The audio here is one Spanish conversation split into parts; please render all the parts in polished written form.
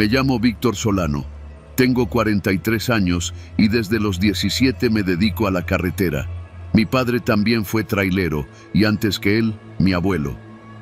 Me llamo Víctor Solano. Tengo 43 años y desde los 17 me dedico a la carretera. Mi padre también fue trailero y antes que él, mi abuelo.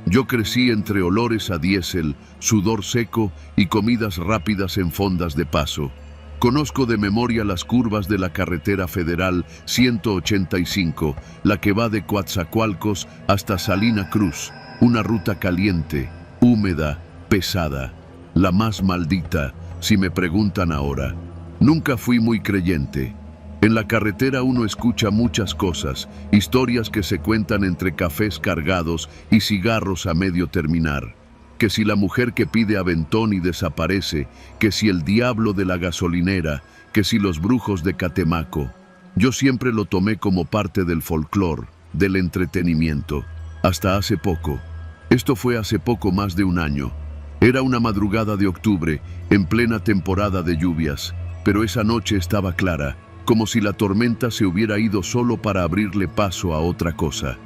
Yo crecí entre olores a diésel, sudor seco y comidas rápidas en fondas de paso. Conozco de memoria las curvas de la carretera federal 185, la que va de Coatzacoalcos hasta Salina Cruz, una ruta caliente, húmeda, pesada, la más maldita, si me preguntan ahora. Nunca fui muy creyente. En la carretera uno escucha muchas cosas, historias que se cuentan entre cafés cargados y cigarros a medio terminar. Que si la mujer que pide aventón y desaparece, que si el diablo de la gasolinera, que si los brujos de Catemaco. Yo siempre lo tomé como parte del folclore, del entretenimiento. Hasta hace poco. Esto fue hace poco más de un año. Era una madrugada de octubre, en plena temporada de lluvias, pero esa noche estaba clara, como si la tormenta se hubiera ido solo para abrirle paso a otra cosa.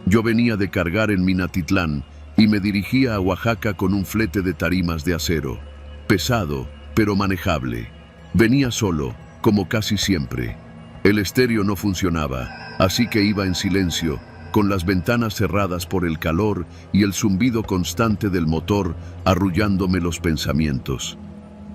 Yo venía de cargar en Minatitlán y me dirigía a Oaxaca con un flete de tarimas de acero. Pesado, pero manejable. Venía solo, como casi siempre. El estéreo no funcionaba, así que iba en silencio, con las ventanas cerradas por el calor y el zumbido constante del motor arrullándome los pensamientos.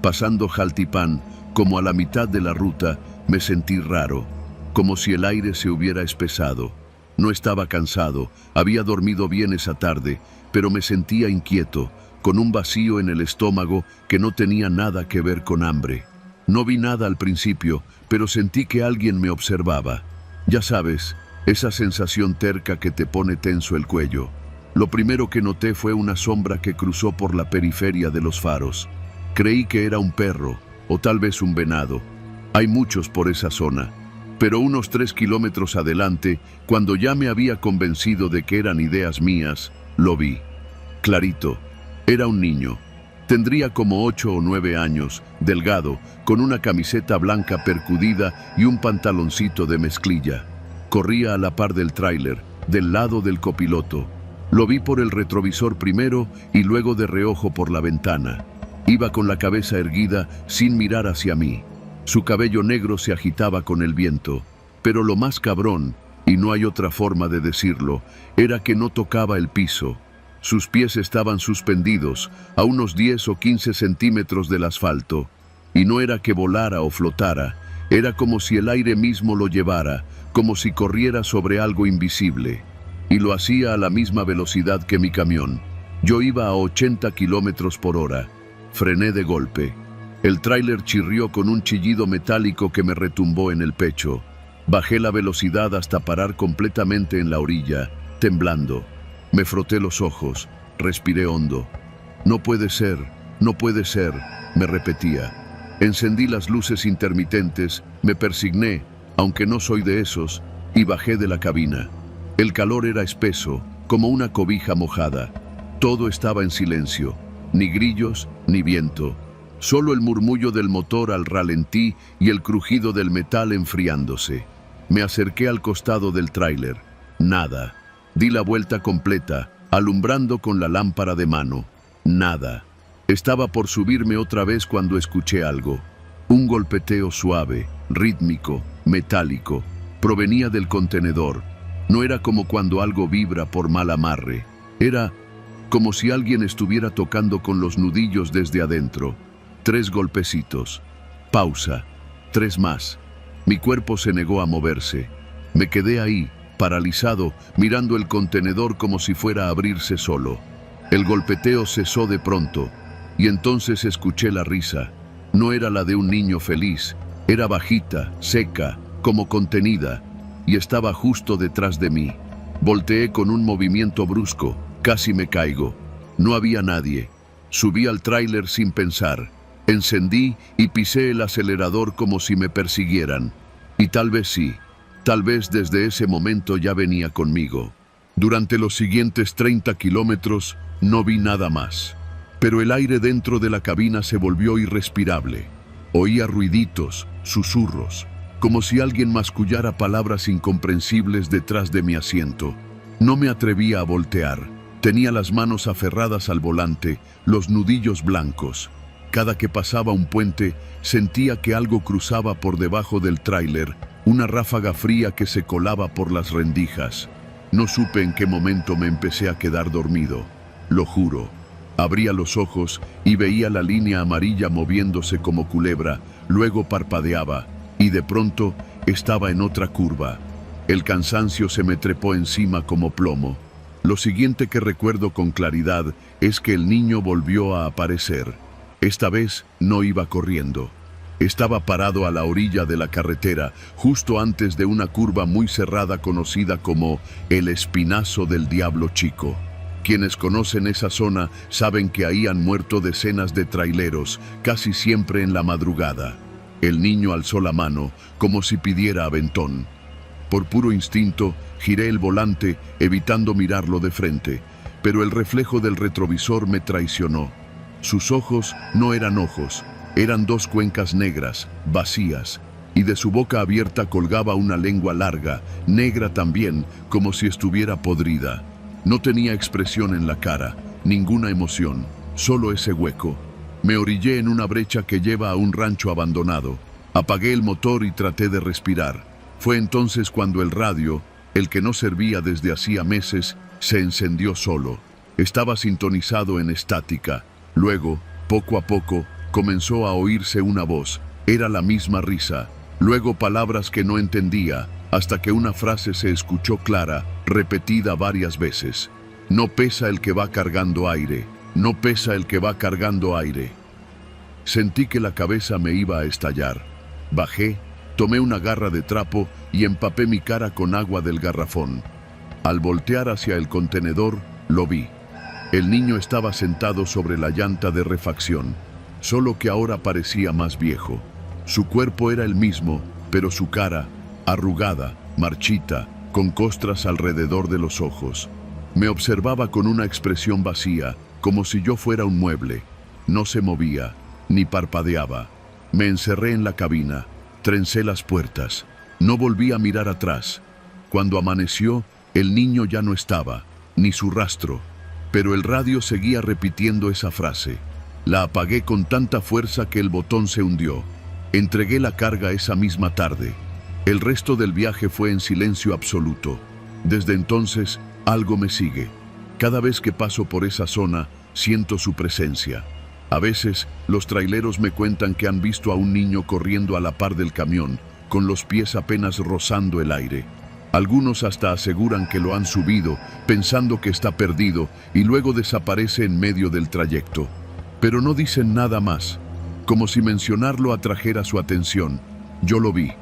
Pasando Jaltipán, como a la mitad de la ruta, me sentí raro, como si el aire se hubiera espesado. No estaba cansado, había dormido bien esa tarde, pero me sentía inquieto, con un vacío en el estómago que no tenía nada que ver con hambre. No vi nada al principio, pero sentí que alguien me observaba. Ya sabes, esa sensación terca que te pone tenso el cuello. Lo primero que noté fue una sombra que cruzó por la periferia de los faros. Creí que era un perro, o tal vez un venado. Hay muchos por esa zona. Pero unos 3 kilómetros adelante, cuando ya me había convencido de que eran ideas mías, lo vi. Clarito. Era un niño. Tendría como 8 o 9 años, delgado, con una camiseta blanca percudida y un pantaloncito de mezclilla. Corría a la par del tráiler, del lado del copiloto. Lo vi por el retrovisor primero y luego de reojo por la ventana. Iba con la cabeza erguida, sin mirar hacia mí. Su cabello negro se agitaba con el viento. Pero lo más cabrón, y no hay otra forma de decirlo, era que no tocaba el piso. Sus pies estaban suspendidos, a unos 10 o 15 centímetros del asfalto. Y no era que volara o flotara, era como si el aire mismo lo llevara, como si corriera sobre algo invisible. Y lo hacía a la misma velocidad que mi camión. Yo iba a 80 kilómetros por hora. Frené de golpe. El tráiler chirrió con un chillido metálico que me retumbó en el pecho. Bajé la velocidad hasta parar completamente en la orilla, temblando. Me froté los ojos, respiré hondo. No puede ser, me repetía. Encendí las luces intermitentes, me persigné, aunque no soy de esos, y bajé de la cabina. El calor era espeso, como una cobija mojada. Todo estaba en silencio, ni grillos, ni viento. Solo el murmullo del motor al ralentí y el crujido del metal enfriándose. Me acerqué al costado del tráiler. Nada. Di la vuelta completa, alumbrando con la lámpara de mano. Nada. Estaba por subirme otra vez cuando escuché algo. Un golpeteo suave, rítmico, metálico. Provenía del contenedor. No era como cuando algo vibra por mal amarre. Era como si alguien estuviera tocando con los nudillos desde adentro. 3 golpecitos. Pausa. 3 más. Mi cuerpo se negó a moverse. Me quedé ahí, paralizado, mirando el contenedor como si fuera a abrirse solo. El golpeteo cesó de pronto, y entonces escuché la risa. No era la de un niño feliz, era bajita, seca, como contenida, y estaba justo detrás de mí. Volteé con un movimiento brusco, casi me caigo. No había nadie. Subí al tráiler sin pensar. Encendí y pisé el acelerador como si me persiguieran. Y tal vez sí, tal vez desde ese momento ya venía conmigo. Durante los siguientes 30 kilómetros no vi nada más. Pero el aire dentro de la cabina se volvió irrespirable. Oía ruiditos, susurros, como si alguien mascullara palabras incomprensibles detrás de mi asiento. No me atrevía a voltear. Tenía las manos aferradas al volante, los nudillos blancos. Cada que pasaba un puente, sentía que algo cruzaba por debajo del tráiler, una ráfaga fría que se colaba por las rendijas. No supe en qué momento me empecé a quedar dormido. Lo juro. Abría los ojos y veía la línea amarilla moviéndose como culebra, luego parpadeaba, y de pronto estaba en otra curva. El cansancio se me trepó encima como plomo. Lo siguiente que recuerdo con claridad es que el niño volvió a aparecer. Esta vez no iba corriendo. Estaba parado a la orilla de la carretera, justo antes de una curva muy cerrada conocida como el Espinazo del Diablo Chico. Quienes conocen esa zona saben que ahí han muerto decenas de traileros, casi siempre en la madrugada. El niño alzó la mano, como si pidiera aventón. Por puro instinto, giré el volante, evitando mirarlo de frente, pero el reflejo del retrovisor me traicionó. Sus ojos no eran ojos, eran dos cuencas negras, vacías, y de su boca abierta colgaba una lengua larga, negra también, como si estuviera podrida. No tenía expresión en la cara, ninguna emoción, solo ese hueco. Me orillé en una brecha que lleva a un rancho abandonado. Apagué el motor y traté de respirar. Fue entonces cuando el radio, el que no servía desde hacía meses, se encendió solo. Estaba sintonizado en estática. Luego, poco a poco, comenzó a oírse una voz. Era la misma risa. Luego palabras que no entendía, hasta que una frase se escuchó clara, repetida varias veces. No pesa el que va cargando aire. No pesa el que va cargando aire. Sentí que la cabeza me iba a estallar. Bajé, tomé una garra de trapo y empapé mi cara con agua del garrafón. Al voltear hacia el contenedor, lo vi. El niño estaba sentado sobre la llanta de refacción, solo que ahora parecía más viejo. Su cuerpo era el mismo, pero su cara, arrugada, marchita, con costras alrededor de los ojos. Me observaba con una expresión vacía, como si yo fuera un mueble. No se movía, ni parpadeaba. Me encerré en la cabina, trencé las puertas. No volví a mirar atrás. Cuando amaneció, el niño ya no estaba, ni su rastro. Pero el radio seguía repitiendo esa frase. La apagué con tanta fuerza que el botón se hundió. Entregué la carga esa misma tarde. El resto del viaje fue en silencio absoluto. Desde entonces, algo me sigue. Cada vez que paso por esa zona, siento su presencia. A veces, los traileros me cuentan que han visto a un niño corriendo a la par del camión, con los pies apenas rozando el aire. Algunos hasta aseguran que lo han subido, pensando que está perdido, y luego desaparece en medio del trayecto. Pero no dicen nada más, como si mencionarlo atrajera su atención. Yo lo vi,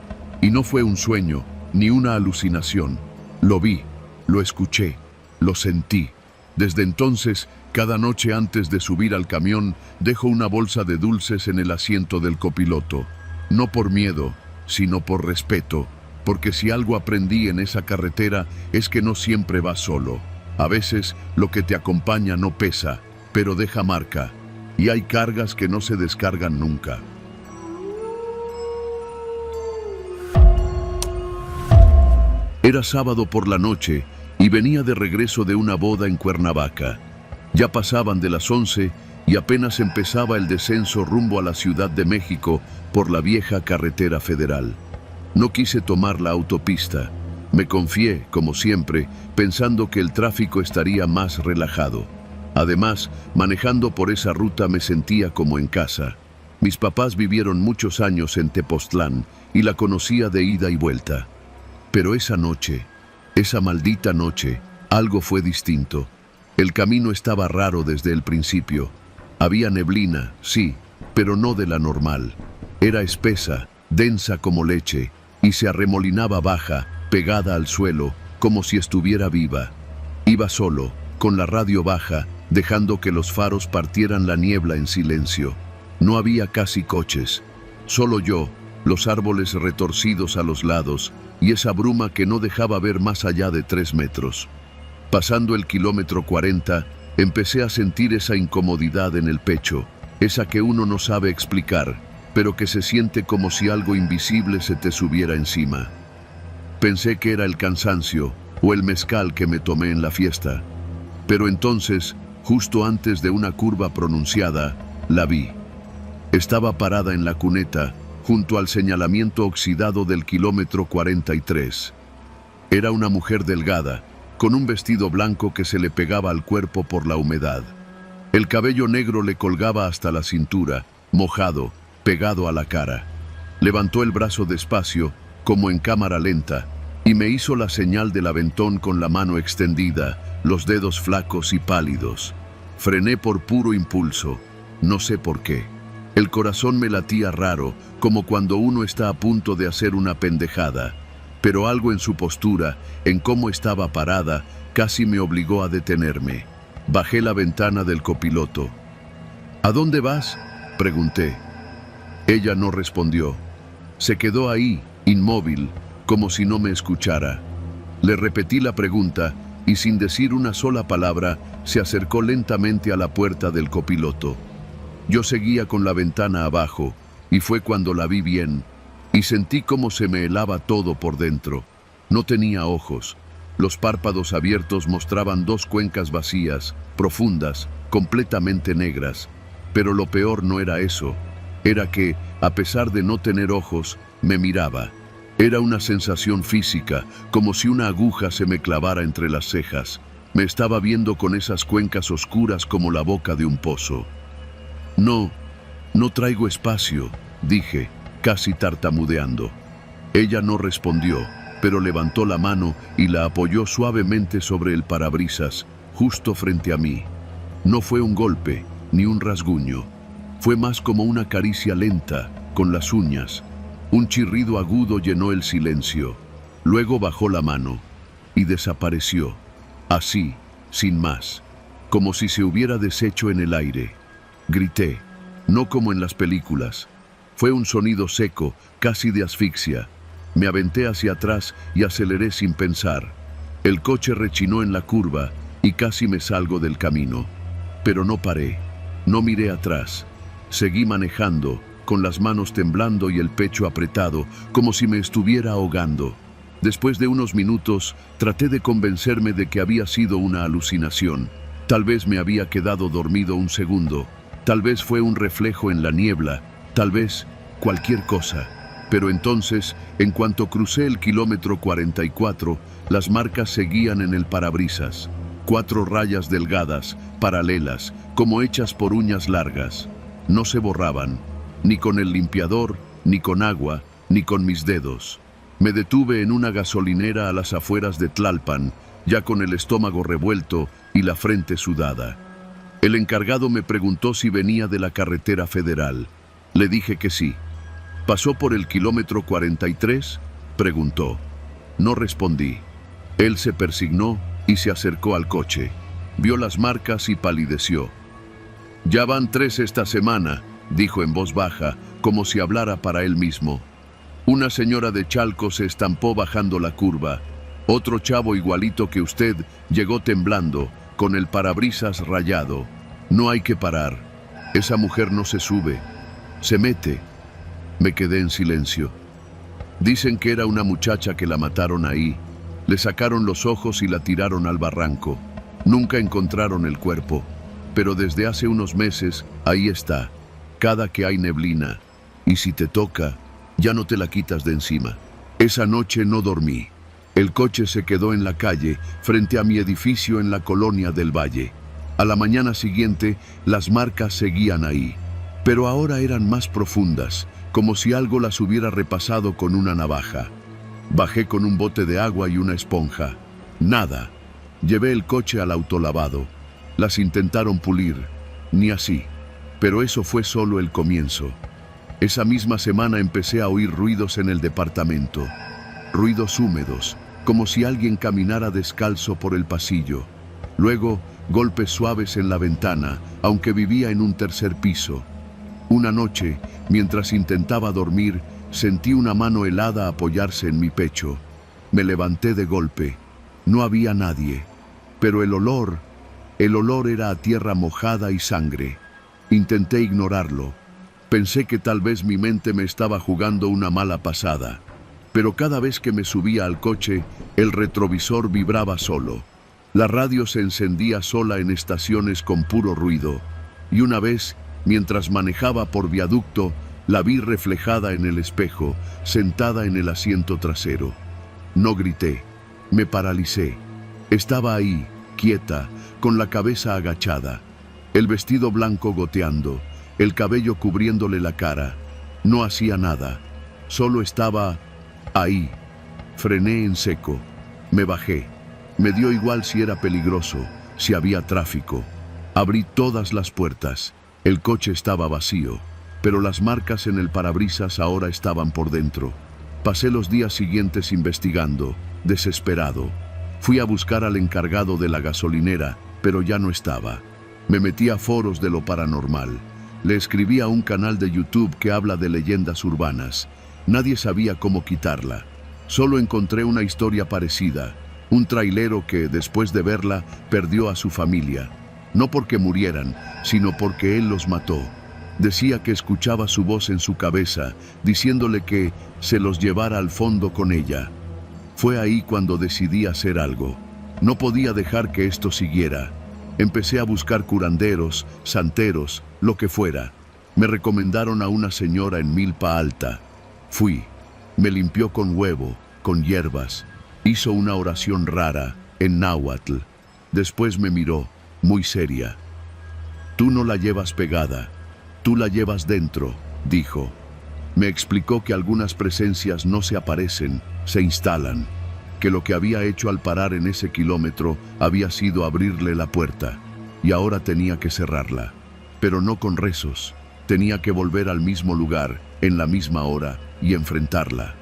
y no fue un sueño, ni una alucinación. Lo vi, lo escuché, lo sentí. Desde entonces, cada noche antes de subir al camión, dejo una bolsa de dulces en el asiento del copiloto. No por miedo, sino por respeto, porque si algo aprendí en esa carretera es que no siempre vas solo. A veces, lo que te acompaña no pesa, pero deja marca. Y hay cargas que no se descargan nunca. Era sábado por la noche y venía de regreso de una boda en Cuernavaca. Ya pasaban de las 11 y apenas empezaba el descenso rumbo a la Ciudad de México por la vieja carretera federal. No quise tomar la autopista. Me confié, como siempre, pensando que el tráfico estaría más relajado. Además, manejando por esa ruta me sentía como en casa. Mis papás vivieron muchos años en Tepoztlán y la conocía de ida y vuelta. Pero esa noche, esa maldita noche, algo fue distinto. El camino estaba raro desde el principio. Había neblina, sí, pero no de la normal. Era espesa, densa como leche, y se arremolinaba baja, pegada al suelo, como si estuviera viva. Iba solo, con la radio baja, dejando que los faros partieran la niebla en silencio. No había casi coches, solo yo, los árboles retorcidos a los lados y esa bruma que no dejaba ver más allá de 3 metros. Pasando el kilómetro 40, empecé a sentir esa incomodidad en el pecho, esa que uno no sabe explicar, pero que se siente como si algo invisible se te subiera encima. Pensé que era el cansancio o el mezcal que me tomé en la fiesta, pero entonces, justo antes de una curva pronunciada, la vi. Estaba parada en la cuneta, junto al señalamiento oxidado del kilómetro 43. Era una mujer delgada, con un vestido blanco que se le pegaba al cuerpo por la humedad. El cabello negro le colgaba hasta la cintura, mojado, pegado a la cara. Levantó el brazo despacio, como en cámara lenta, y me hizo la señal del aventón con la mano extendida, los dedos flacos y pálidos. Frené por puro impulso, no sé por qué. El corazón me latía raro, como cuando uno está a punto de hacer una pendejada, pero algo en su postura, en cómo estaba parada, casi me obligó a detenerme. Bajé la ventana del copiloto. ¿A dónde vas?, pregunté. Ella no respondió. Se quedó ahí, inmóvil, como si no me escuchara. Le repetí la pregunta y sin decir una sola palabra, se acercó lentamente a la puerta del copiloto. Yo seguía con la ventana abajo y fue cuando la vi bien y sentí cómo se me helaba todo por dentro. No tenía ojos. Los párpados abiertos mostraban dos cuencas vacías, profundas, completamente negras. Pero lo peor no era eso. Era que, a pesar de no tener ojos, me miraba. Era una sensación física, como si una aguja se me clavara entre las cejas. Me estaba viendo con esas cuencas oscuras como la boca de un pozo. No traigo espacio, dije, casi tartamudeando. Ella no respondió, pero levantó la mano y la apoyó suavemente sobre el parabrisas, justo frente a mí. No fue un golpe, ni un rasguño. Fue más como una caricia lenta, con las uñas. Un chirrido agudo llenó el silencio. Luego bajó la mano y desapareció, así, sin más, como si se hubiera deshecho en el aire. Grité, no como en las películas. Fue un sonido seco, casi de asfixia. Me aventé hacia atrás y aceleré sin pensar. El coche rechinó en la curva y casi me salgo del camino. Pero no paré, no miré atrás. Seguí manejando, con las manos temblando y el pecho apretado, como si me estuviera ahogando. Después de unos minutos, traté de convencerme de que había sido una alucinación. Tal vez me había quedado dormido un segundo. Tal vez fue un reflejo en la niebla, tal vez cualquier cosa. Pero entonces, en cuanto crucé el kilómetro 44, las marcas seguían en el parabrisas. 4 rayas delgadas, paralelas, como hechas por uñas largas. No se borraban, ni con el limpiador, ni con agua, ni con mis dedos. Me detuve en una gasolinera a las afueras de Tlalpan, ya con el estómago revuelto y la frente sudada. El encargado me preguntó si venía de la carretera federal. Le dije que sí. ¿Pasó por el kilómetro 43? Preguntó. No respondí. Él se persignó y se acercó al coche. Vio las marcas y palideció. Ya van 3 esta semana, dijo en voz baja, como si hablara para él mismo. Una señora de Chalco se estampó bajando la curva. Otro chavo igualito que usted llegó temblando, con el parabrisas rayado. No hay que parar. Esa mujer no se sube. Se mete. Me quedé en silencio. Dicen que era una muchacha que la mataron ahí. Le sacaron los ojos y la tiraron al barranco. Nunca encontraron el cuerpo. Pero desde hace unos meses, ahí está. Cada que hay neblina. Y si te toca, ya no te la quitas de encima. Esa noche no dormí. El coche se quedó en la calle, frente a mi edificio en la colonia del Valle. A la mañana siguiente, las marcas seguían ahí. Pero ahora eran más profundas, como si algo las hubiera repasado con una navaja. Bajé con un bote de agua y una esponja. Nada. Llevé el coche al autolavado. Las intentaron pulir. Ni así. Pero eso fue solo el comienzo. Esa misma semana empecé a oír ruidos en el departamento. Ruidos húmedos, como si alguien caminara descalzo por el pasillo. Luego, golpes suaves en la ventana, aunque vivía en un 3er piso. Una noche, mientras intentaba dormir, sentí una mano helada apoyarse en mi pecho. Me levanté de golpe. No había nadie. Pero el olor era a tierra mojada y sangre. Intenté ignorarlo. Pensé que tal vez mi mente me estaba jugando una mala pasada. Pero cada vez que me subía al coche, el retrovisor vibraba solo. La radio se encendía sola en estaciones con puro ruido. Y una vez Mientras manejaba por viaducto, la vi reflejada en el espejo, sentada en el asiento trasero. No grité, me paralicé. Estaba ahí, quieta, con la cabeza agachada, el vestido blanco goteando, el cabello cubriéndole la cara. No hacía nada, solo estaba ahí. Frené en seco, me bajé. Me dio igual si era peligroso, si había tráfico. Abrí todas las puertas. El coche estaba vacío, pero las marcas en el parabrisas ahora estaban por dentro. Pasé los días siguientes investigando, desesperado. Fui a buscar al encargado de la gasolinera, pero ya no estaba. Me metí a foros de lo paranormal. Le escribí a un canal de YouTube que habla de leyendas urbanas. Nadie sabía cómo quitarla. Solo encontré una historia parecida. Un trailero que, después de verla, perdió a su familia. No porque murieran, sino porque él los mató. Decía que escuchaba su voz en su cabeza, diciéndole que se los llevara al fondo con ella. Fue ahí cuando decidí hacer algo. No podía dejar que esto siguiera. Empecé a buscar curanderos, santeros, lo que fuera. Me recomendaron a una señora en Milpa Alta. Fui. Me limpió con huevo, con hierbas. Hizo una oración rara, en náhuatl. Después me miró, muy seria. Tú no la llevas pegada, tú la llevas dentro, dijo. Me explicó que algunas presencias no se aparecen, se instalan. Que lo que había hecho al parar en ese kilómetro había sido abrirle la puerta, y ahora tenía que cerrarla. Pero no con rezos, tenía que volver al mismo lugar, en la misma hora, y enfrentarla.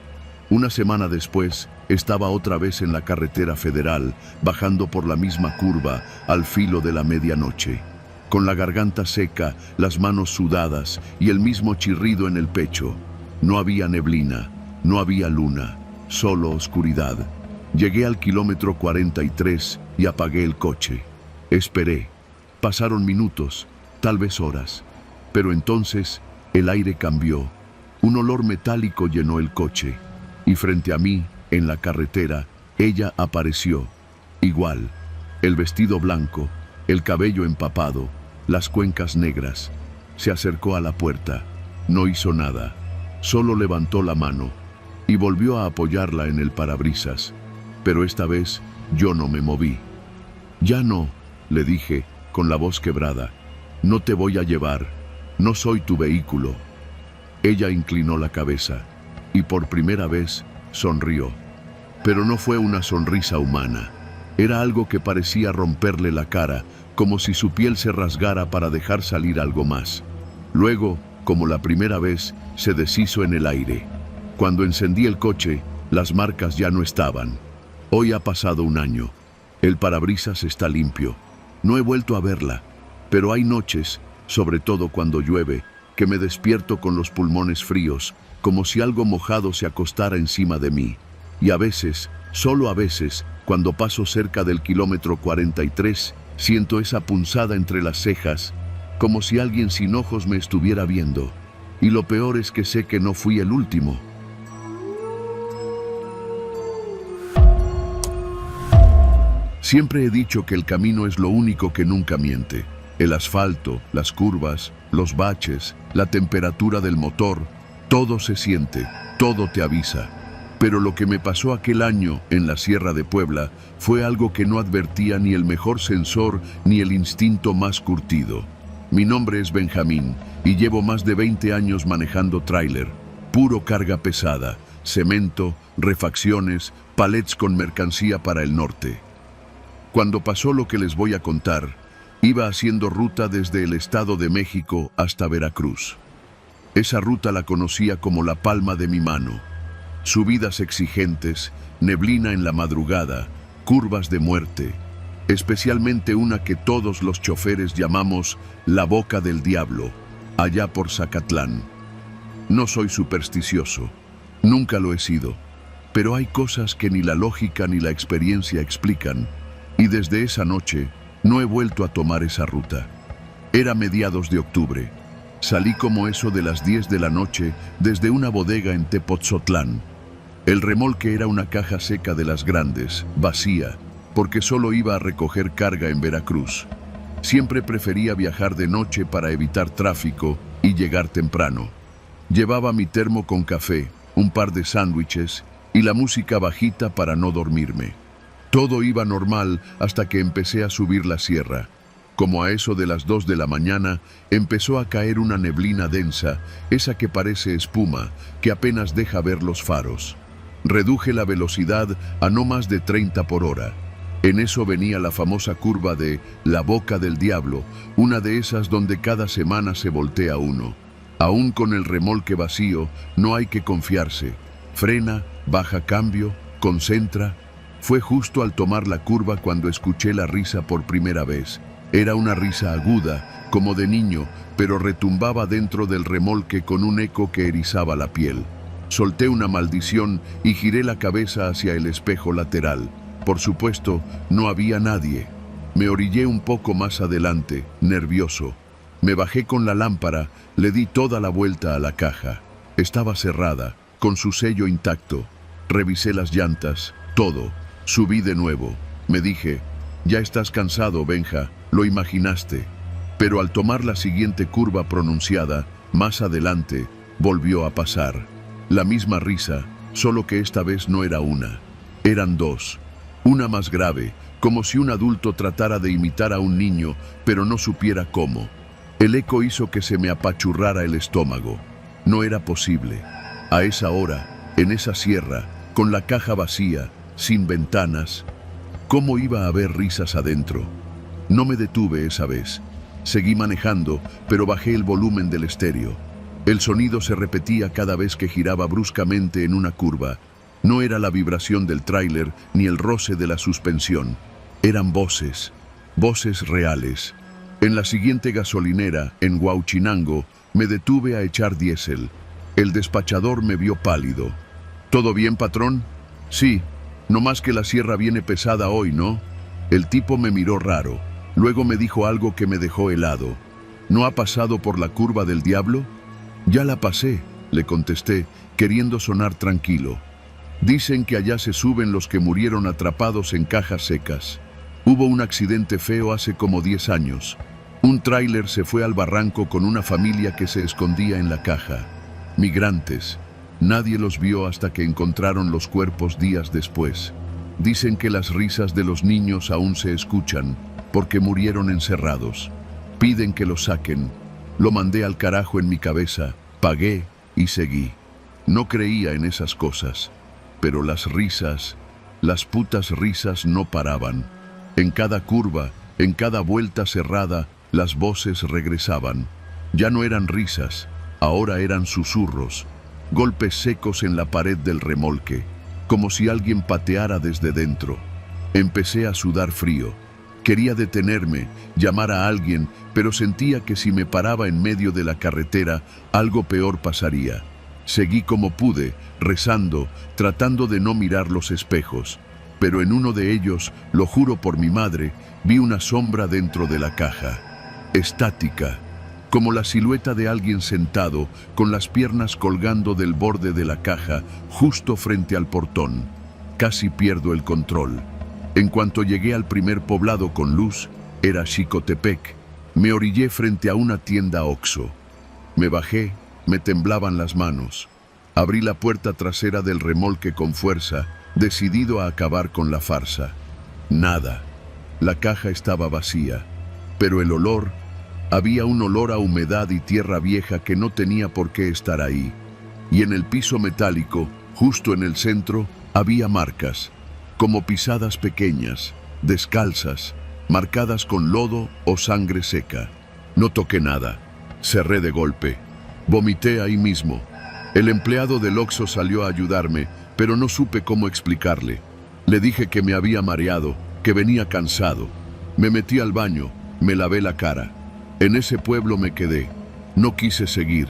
Una semana después, estaba otra vez en la carretera federal, bajando por la misma curva, al filo de la medianoche. Con la garganta seca, las manos sudadas y el mismo chirrido en el pecho. No había neblina, no había luna, solo oscuridad. Llegué al kilómetro 43 y apagué el coche. Esperé. Pasaron minutos, tal vez horas. Pero entonces, el aire cambió. Un olor metálico llenó el coche. Y frente a mí, en la carretera, ella apareció. Igual, el vestido blanco, el cabello empapado, las cuencas negras. Se acercó a la puerta. No hizo nada. Solo levantó la mano y volvió a apoyarla en el parabrisas. Pero esta vez yo no me moví. Ya no, le dije, con la voz quebrada. No te voy a llevar. No soy tu vehículo. Ella inclinó la cabeza y por primera vez sonrió. Pero no fue una sonrisa humana. Era algo que parecía romperle la cara, como si su piel se rasgara para dejar salir algo más. Luego, como la primera vez, se deshizo en el aire. Cuando encendí el coche, las marcas ya no estaban. Hoy ha pasado un año. El parabrisas está limpio. No he vuelto a verla, pero hay noches, sobre todo cuando llueve, que me despierto con los pulmones fríos, como si algo mojado se acostara encima de mí. Y a veces, solo a veces, cuando paso cerca del kilómetro 43, siento esa punzada entre las cejas, como si alguien sin ojos me estuviera viendo. Y lo peor es que sé que no fui el último. Siempre he dicho que el camino es lo único que nunca miente. El asfalto, las curvas, los baches, la temperatura del motor, todo se siente, todo te avisa. Pero lo que me pasó aquel año en la Sierra de Puebla fue algo que no advertía ni el mejor sensor ni el instinto más curtido. Mi nombre es Benjamín y llevo más de 20 años manejando tráiler, puro carga pesada, cemento, refacciones, palets con mercancía para el norte. Cuando pasó lo que les voy a contar, iba haciendo ruta desde el Estado de México hasta Veracruz. Esa ruta la conocía como la palma de mi mano. Subidas exigentes, neblina en la madrugada, curvas de muerte, especialmente una que todos los choferes llamamos la Boca del Diablo, allá por Zacatlán. No soy supersticioso, nunca lo he sido, pero hay cosas que ni la lógica ni la experiencia explican, y desde esa noche no he vuelto a tomar esa ruta. Era mediados de octubre. Salí como eso de las 10 de la noche desde una bodega en Tepotzotlán. El remolque era una caja seca de las grandes, vacía, porque solo iba a recoger carga en Veracruz. Siempre prefería viajar de noche para evitar tráfico y llegar temprano. Llevaba mi termo con café, un par de sándwiches y la música bajita para no dormirme. Todo iba normal hasta que empecé a subir la sierra. Como a eso de las 2 de la mañana, empezó a caer una neblina densa, esa que parece espuma, que apenas deja ver los faros. Reduje la velocidad a no más de 30 por hora. En eso venía la famosa curva de la Boca del Diablo, una de esas donde cada semana se voltea uno. Aún con el remolque vacío, no hay que confiarse. Frena, baja cambio, concentra. Fue justo al tomar la curva cuando escuché la risa por primera vez. Era una risa aguda, como de niño, pero retumbaba dentro del remolque con un eco que erizaba la piel. Solté una maldición y giré la cabeza hacia el espejo lateral. Por supuesto, no había nadie. Me orillé un poco más adelante, nervioso. Me bajé con la lámpara, le di toda la vuelta a la caja. Estaba cerrada, con su sello intacto. Revisé las llantas, todo. Subí de nuevo. Me dije, ya estás cansado, Benja, lo imaginaste. Pero al tomar la siguiente curva pronunciada, más adelante, volvió a pasar. La misma risa, solo que esta vez no era una. Eran dos. Una más grave, como si un adulto tratara de imitar a un niño, pero no supiera cómo. El eco hizo que se me apachurrara el estómago. No era posible. A esa hora, en esa sierra, con la caja vacía, sin ventanas, ¿cómo iba a haber risas adentro? No me detuve esa vez. Seguí manejando, pero bajé el volumen del estéreo. El sonido se repetía cada vez que giraba bruscamente en una curva. No era la vibración del tráiler ni el roce de la suspensión. Eran voces, voces reales. En la siguiente gasolinera, en Huauchinango, me detuve a echar diésel. El despachador me vio pálido. ¿Todo bien, patrón? Sí, no más que la sierra viene pesada hoy, ¿no? El tipo me miró raro. Luego me dijo algo que me dejó helado. ¿No ha pasado por la curva del diablo? Ya la pasé, le contesté, queriendo sonar tranquilo. Dicen que allá se suben los que murieron atrapados en cajas secas. Hubo un accidente feo hace como 10 años. Un tráiler se fue al barranco con una familia que se escondía en la caja. Migrantes. Nadie los vio hasta que encontraron los cuerpos días después. Dicen que las risas de los niños aún se escuchan, porque murieron encerrados. Piden que los saquen. Lo mandé al carajo en mi cabeza, pagué y seguí. No creía en esas cosas. Pero las risas, las putas risas no paraban. En cada curva, en cada vuelta cerrada, las voces regresaban. Ya no eran risas, ahora eran susurros, golpes secos en la pared del remolque, como si alguien pateara desde dentro. Empecé a sudar frío. Quería detenerme, llamar a alguien, pero sentía que si me paraba en medio de la carretera, algo peor pasaría. Seguí como pude, rezando, tratando de no mirar los espejos. Pero en uno de ellos, lo juro por mi madre, vi una sombra dentro de la caja. Estática, como la silueta de alguien sentado, con las piernas colgando del borde de la caja, justo frente al portón. Casi pierdo el control. En cuanto llegué al primer poblado con luz, era Xicotepec. Me orillé frente a una tienda Oxxo. Me bajé. Me temblaban las manos. Abrí la puerta trasera del remolque con fuerza, decidido a acabar con la farsa. Nada. La caja estaba vacía. Pero el olor, había un olor a humedad y tierra vieja que no tenía por qué estar ahí. Y en el piso metálico, justo en el centro, había marcas, como pisadas pequeñas, descalzas, marcadas con lodo o sangre seca. No toqué nada. Cerré de golpe. Vomité ahí mismo. El empleado del Oxxo salió a ayudarme, pero no supe cómo explicarle. Le dije que me había mareado, que venía cansado. Me metí al baño, me lavé la cara. En ese pueblo me quedé. No quise seguir.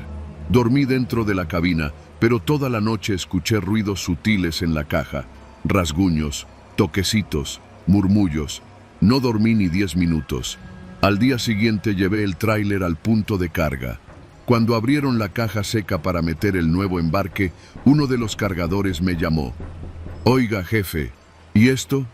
Dormí dentro de la cabina, pero toda la noche escuché ruidos sutiles en la caja. Rasguños, toquecitos, murmullos. No dormí ni 10 minutos. Al día siguiente llevé el tráiler al punto de carga. Cuando abrieron la caja seca para meter el nuevo embarque, uno de los cargadores me llamó. Oiga, jefe, ¿y esto?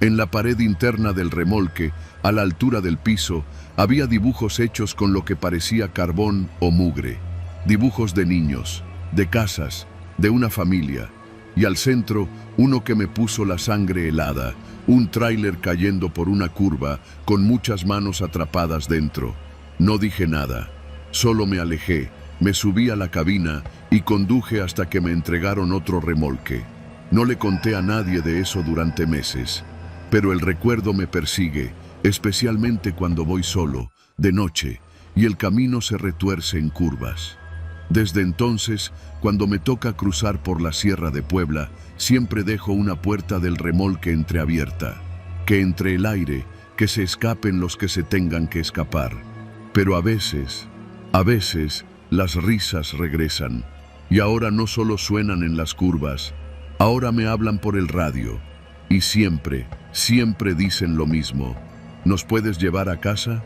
En la pared interna del remolque, a la altura del piso, había dibujos hechos con lo que parecía carbón o mugre. Dibujos de niños, de casas, de una familia. Y al centro, uno que me puso la sangre helada, un tráiler cayendo por una curva, con muchas manos atrapadas dentro. No dije nada, solo me alejé, me subí a la cabina y conduje hasta que me entregaron otro remolque. No le conté a nadie de eso durante meses, pero el recuerdo me persigue, especialmente cuando voy solo, de noche, y el camino se retuerce en curvas. Desde entonces, cuando me toca cruzar por la Sierra de Puebla, siempre dejo una puerta del remolque entreabierta, que entre el aire, que se escapen los que se tengan que escapar. Pero a veces, las risas regresan, y ahora no solo suenan en las curvas, ahora me hablan por el radio, y siempre dicen lo mismo. ¿Nos puedes llevar a casa?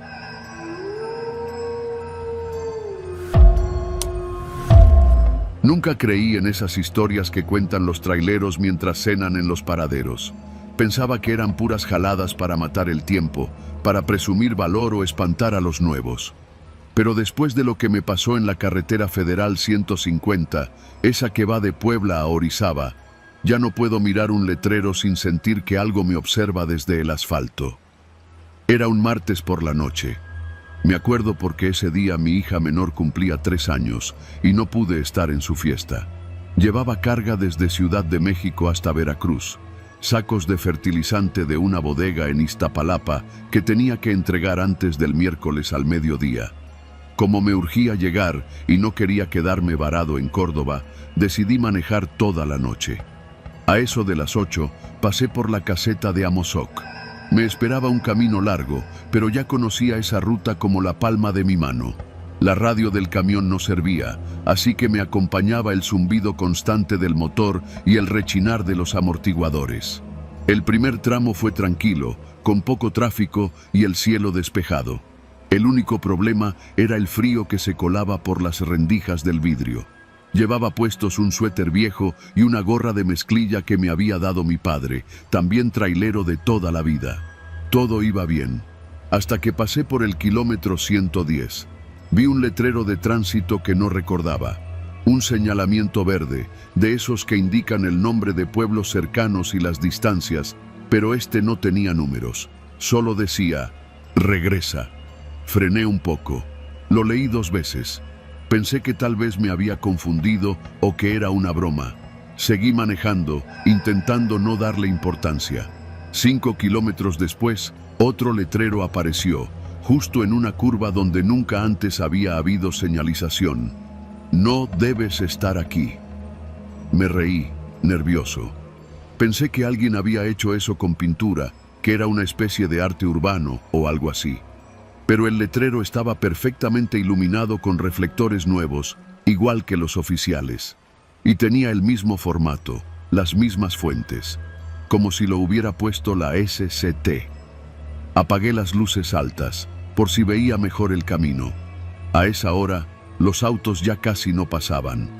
Nunca creí en esas historias que cuentan los traileros mientras cenan en los paraderos. Pensaba que eran puras jaladas para matar el tiempo, para presumir valor o espantar a los nuevos. Pero después de lo que me pasó en la carretera federal 150, esa que va de Puebla a Orizaba, ya no puedo mirar un letrero sin sentir que algo me observa desde el asfalto. Era un martes por la noche. Me acuerdo porque ese día mi hija menor cumplía 3 años y no pude estar en su fiesta. Llevaba carga desde Ciudad de México hasta Veracruz, sacos de fertilizante de una bodega en Iztapalapa que tenía que entregar antes del miércoles al mediodía. Como me urgía llegar y no quería quedarme varado en Córdoba, decidí manejar toda la noche. A eso de las 8 pasé por la caseta de Amozoc. Me esperaba un camino largo, pero ya conocía esa ruta como la palma de mi mano. La radio del camión no servía, así que me acompañaba el zumbido constante del motor y el rechinar de los amortiguadores. El primer tramo fue tranquilo, con poco tráfico y el cielo despejado. El único problema era el frío que se colaba por las rendijas del vidrio. Llevaba puestos un suéter viejo y una gorra de mezclilla que me había dado mi padre, también trailero de toda la vida. Todo iba bien, hasta que pasé por el kilómetro 110. Vi un letrero de tránsito que no recordaba. Un señalamiento verde, de esos que indican el nombre de pueblos cercanos y las distancias, pero este no tenía números. Solo decía, regresa. Frené un poco. Lo leí 2 veces. Pensé que tal vez me había confundido o que era una broma. Seguí manejando, intentando no darle importancia. 5 kilómetros después, otro letrero apareció, justo en una curva donde nunca antes había habido señalización. No debes estar aquí. Me reí, nervioso. Pensé que alguien había hecho eso con pintura, que era una especie de arte urbano o algo así. Pero el letrero estaba perfectamente iluminado con reflectores nuevos, igual que los oficiales. Y tenía el mismo formato, las mismas fuentes, como si lo hubiera puesto la SCT. Apagué las luces altas, por si veía mejor el camino. A esa hora, los autos ya casi no pasaban.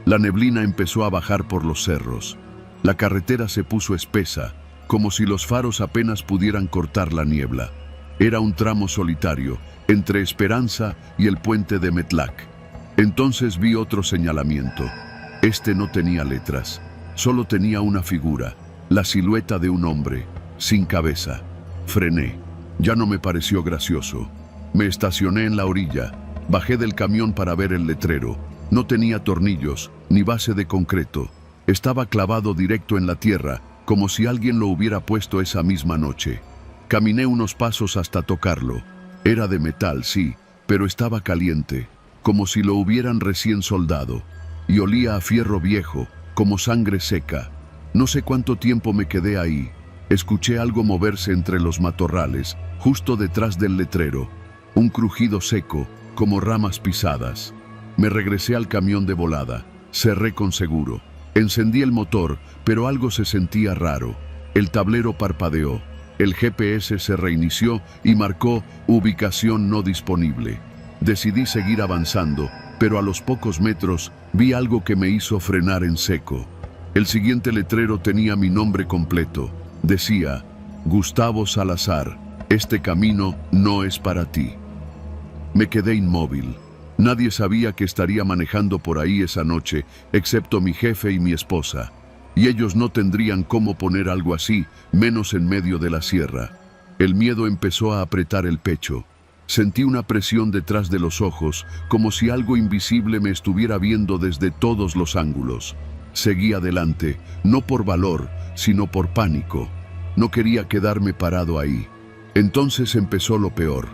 La neblina empezó a bajar por los cerros. La carretera se puso espesa, como si los faros apenas pudieran cortar la niebla. Era un tramo solitario, entre Esperanza y el puente de Metlac. Entonces vi otro señalamiento. Este no tenía letras, solo tenía una figura, la silueta de un hombre, sin cabeza. Frené. Ya no me pareció gracioso. Me estacioné en la orilla, bajé del camión para ver el letrero. No tenía tornillos, ni base de concreto. Estaba clavado directo en la tierra, como si alguien lo hubiera puesto esa misma noche. Caminé unos pasos hasta tocarlo. Era de metal, sí, pero estaba caliente, como si lo hubieran recién soldado, y olía a fierro viejo, como sangre seca. No sé cuánto tiempo me quedé ahí. Escuché algo moverse entre los matorrales, justo detrás del letrero. Un crujido seco, como ramas pisadas. Me regresé al camión de volada. Cerré con seguro. Encendí el motor, pero algo se sentía raro. El tablero parpadeó. El GPS se reinició y marcó ubicación no disponible. Decidí seguir avanzando, pero a los pocos metros vi algo que me hizo frenar en seco. El siguiente letrero tenía mi nombre completo. Decía, Gustavo Salazar, este camino no es para ti. Me quedé inmóvil. Nadie sabía que estaría manejando por ahí esa noche, excepto mi jefe y mi esposa. Y ellos no tendrían cómo poner algo así, menos en medio de la sierra. El miedo empezó a apretar el pecho. Sentí una presión detrás de los ojos, como si algo invisible me estuviera viendo desde todos los ángulos. Seguí adelante, no por valor, sino por pánico. No quería quedarme parado ahí. Entonces empezó lo peor.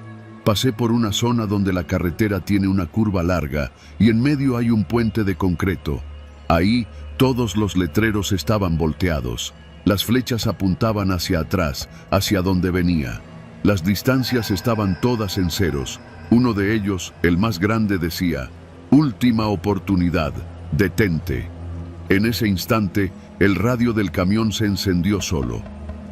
Pasé por una zona donde la carretera tiene una curva larga y en medio hay un puente de concreto. Ahí todos los letreros estaban volteados. Las flechas apuntaban hacia atrás, hacia donde venía. Las distancias estaban todas en ceros. Uno de ellos, el más grande, decía: «Última oportunidad, detente». En ese instante, el radio del camión se encendió solo.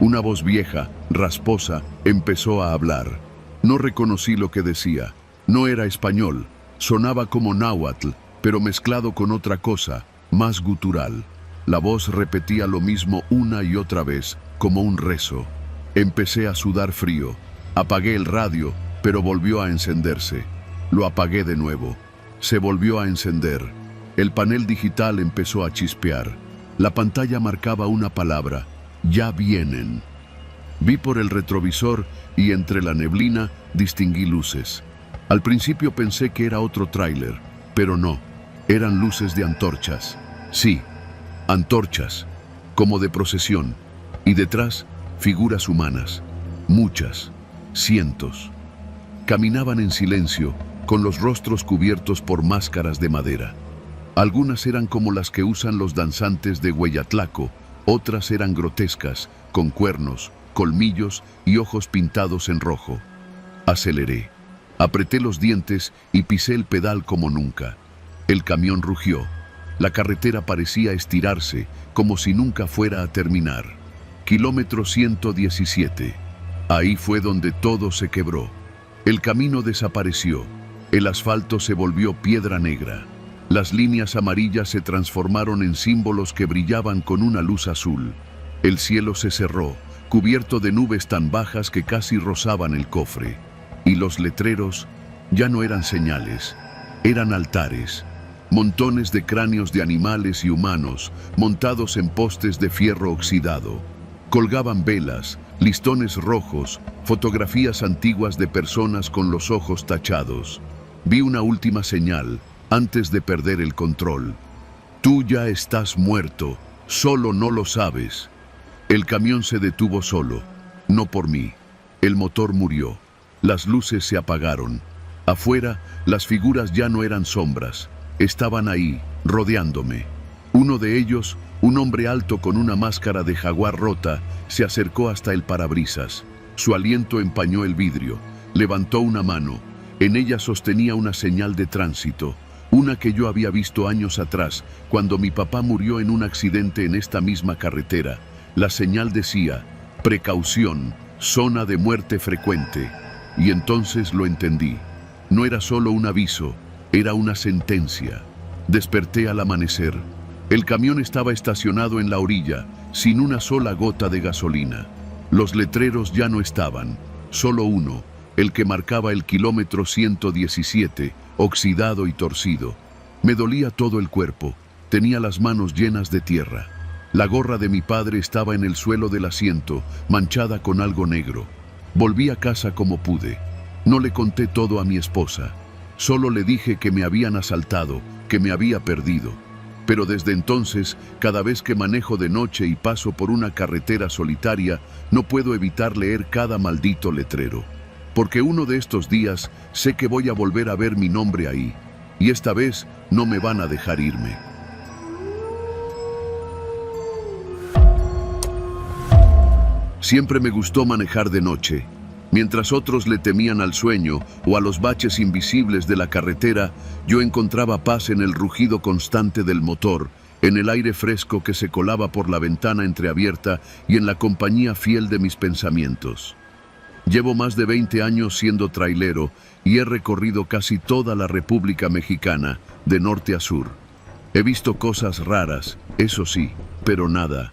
Una voz vieja, rasposa, empezó a hablar. No reconocí lo que decía. No era español. Sonaba como náhuatl, pero mezclado con otra cosa, más gutural. La voz repetía lo mismo una y otra vez, como un rezo. Empecé a sudar frío. Apagué el radio, pero volvió a encenderse. Lo apagué de nuevo. Se volvió a encender. El panel digital empezó a chispear. La pantalla marcaba una palabra: «Ya vienen». Vi por el retrovisor y entre la neblina distinguí luces. Al principio pensé que era otro tráiler, pero no. Eran luces de antorchas. Sí, antorchas, como de procesión. Y detrás, figuras humanas. Muchas, cientos. Caminaban en silencio, con los rostros cubiertos por máscaras de madera. Algunas eran como las que usan los danzantes de Hueyatlaco, otras eran grotescas, con cuernos, colmillos y ojos pintados en rojo. Aceleré. Apreté los dientes y pisé el pedal como nunca. El camión rugió. La carretera parecía estirarse, como si nunca fuera a terminar. Kilómetro 117. Ahí fue donde todo se quebró. El camino desapareció. El asfalto se volvió piedra negra. Las líneas amarillas se transformaron en símbolos que brillaban con una luz azul. El cielo se cerró, cubierto de nubes tan bajas que casi rozaban el cofre. Y los letreros ya no eran señales, eran altares. Montones de cráneos de animales y humanos, montados en postes de fierro oxidado. Colgaban velas, listones rojos, fotografías antiguas de personas con los ojos tachados. Vi una última señal, antes de perder el control. «Tú ya estás muerto, solo no lo sabes». El camión se detuvo solo, no por mí. El motor murió. Las luces se apagaron. Afuera, las figuras ya no eran sombras. Estaban ahí, rodeándome. Uno de ellos, un hombre alto con una máscara de jaguar rota, se acercó hasta el parabrisas. Su aliento empañó el vidrio. Levantó una mano. En ella sostenía una señal de tránsito, una que yo había visto años atrás, cuando mi papá murió en un accidente en esta misma carretera. La señal decía: «Precaución, zona de muerte frecuente». Y entonces lo entendí. No era solo un aviso, era una sentencia. Desperté al amanecer. El camión estaba estacionado en la orilla, sin una sola gota de gasolina. Los letreros ya no estaban, solo uno, el que marcaba el kilómetro 117, oxidado y torcido. Me dolía todo el cuerpo, tenía las manos llenas de tierra. La gorra de mi padre estaba en el suelo del asiento, manchada con algo negro. Volví a casa como pude. No le conté todo a mi esposa. Solo le dije que me habían asaltado, que me había perdido. Pero desde entonces, cada vez que manejo de noche y paso por una carretera solitaria, no puedo evitar leer cada maldito letrero. Porque uno de estos días sé que voy a volver a ver mi nombre ahí. Y esta vez no me van a dejar irme. Siempre me gustó manejar de noche. Mientras otros le temían al sueño o a los baches invisibles de la carretera, yo encontraba paz en el rugido constante del motor, en el aire fresco que se colaba por la ventana entreabierta y en la compañía fiel de mis pensamientos. Llevo más de 20 años siendo trailero y he recorrido casi toda la República Mexicana, de norte a sur. He visto cosas raras, eso sí, pero nada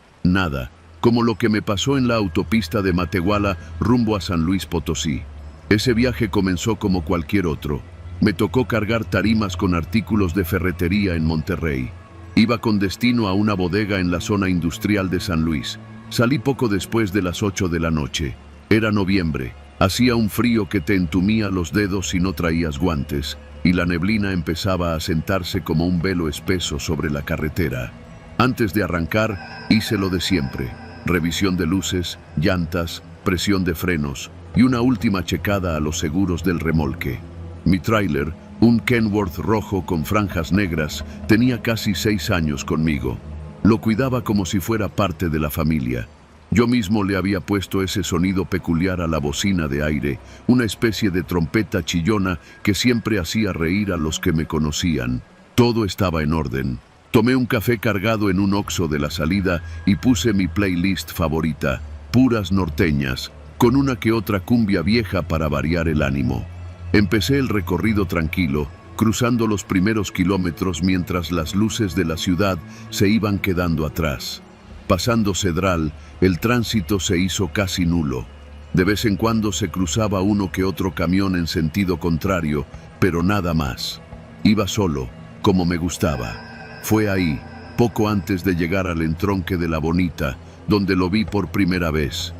como lo que me pasó en la autopista de Matehuala rumbo a San Luis Potosí. Ese viaje comenzó como cualquier otro. Me tocó cargar tarimas con artículos de ferretería en Monterrey. Iba con destino a una bodega en la zona industrial de San Luis. Salí poco después de las 8 de la noche. Era noviembre. Hacía un frío que te entumía los dedos si no traías guantes, y la neblina empezaba a sentarse como un velo espeso sobre la carretera. Antes de arrancar, hice lo de siempre. Revisión de luces, llantas, presión de frenos y una última checada a los seguros del remolque. Mi tráiler, un Kenworth rojo con franjas negras, tenía casi 6 años conmigo. Lo cuidaba como si fuera parte de la familia. Yo mismo le había puesto ese sonido peculiar a la bocina de aire, una especie de trompeta chillona que siempre hacía reír a los que me conocían. Todo estaba en orden. Tomé un café cargado en un Oxxo de la salida y puse mi playlist favorita, puras norteñas, con una que otra cumbia vieja para variar el ánimo. Empecé el recorrido tranquilo, cruzando los primeros kilómetros mientras las luces de la ciudad se iban quedando atrás. Pasando Cedral, el tránsito se hizo casi nulo. De vez en cuando se cruzaba uno que otro camión en sentido contrario, pero nada más. Iba solo, como me gustaba. Fue ahí, poco antes de llegar al entronque de La Bonita, donde lo vi por primera vez.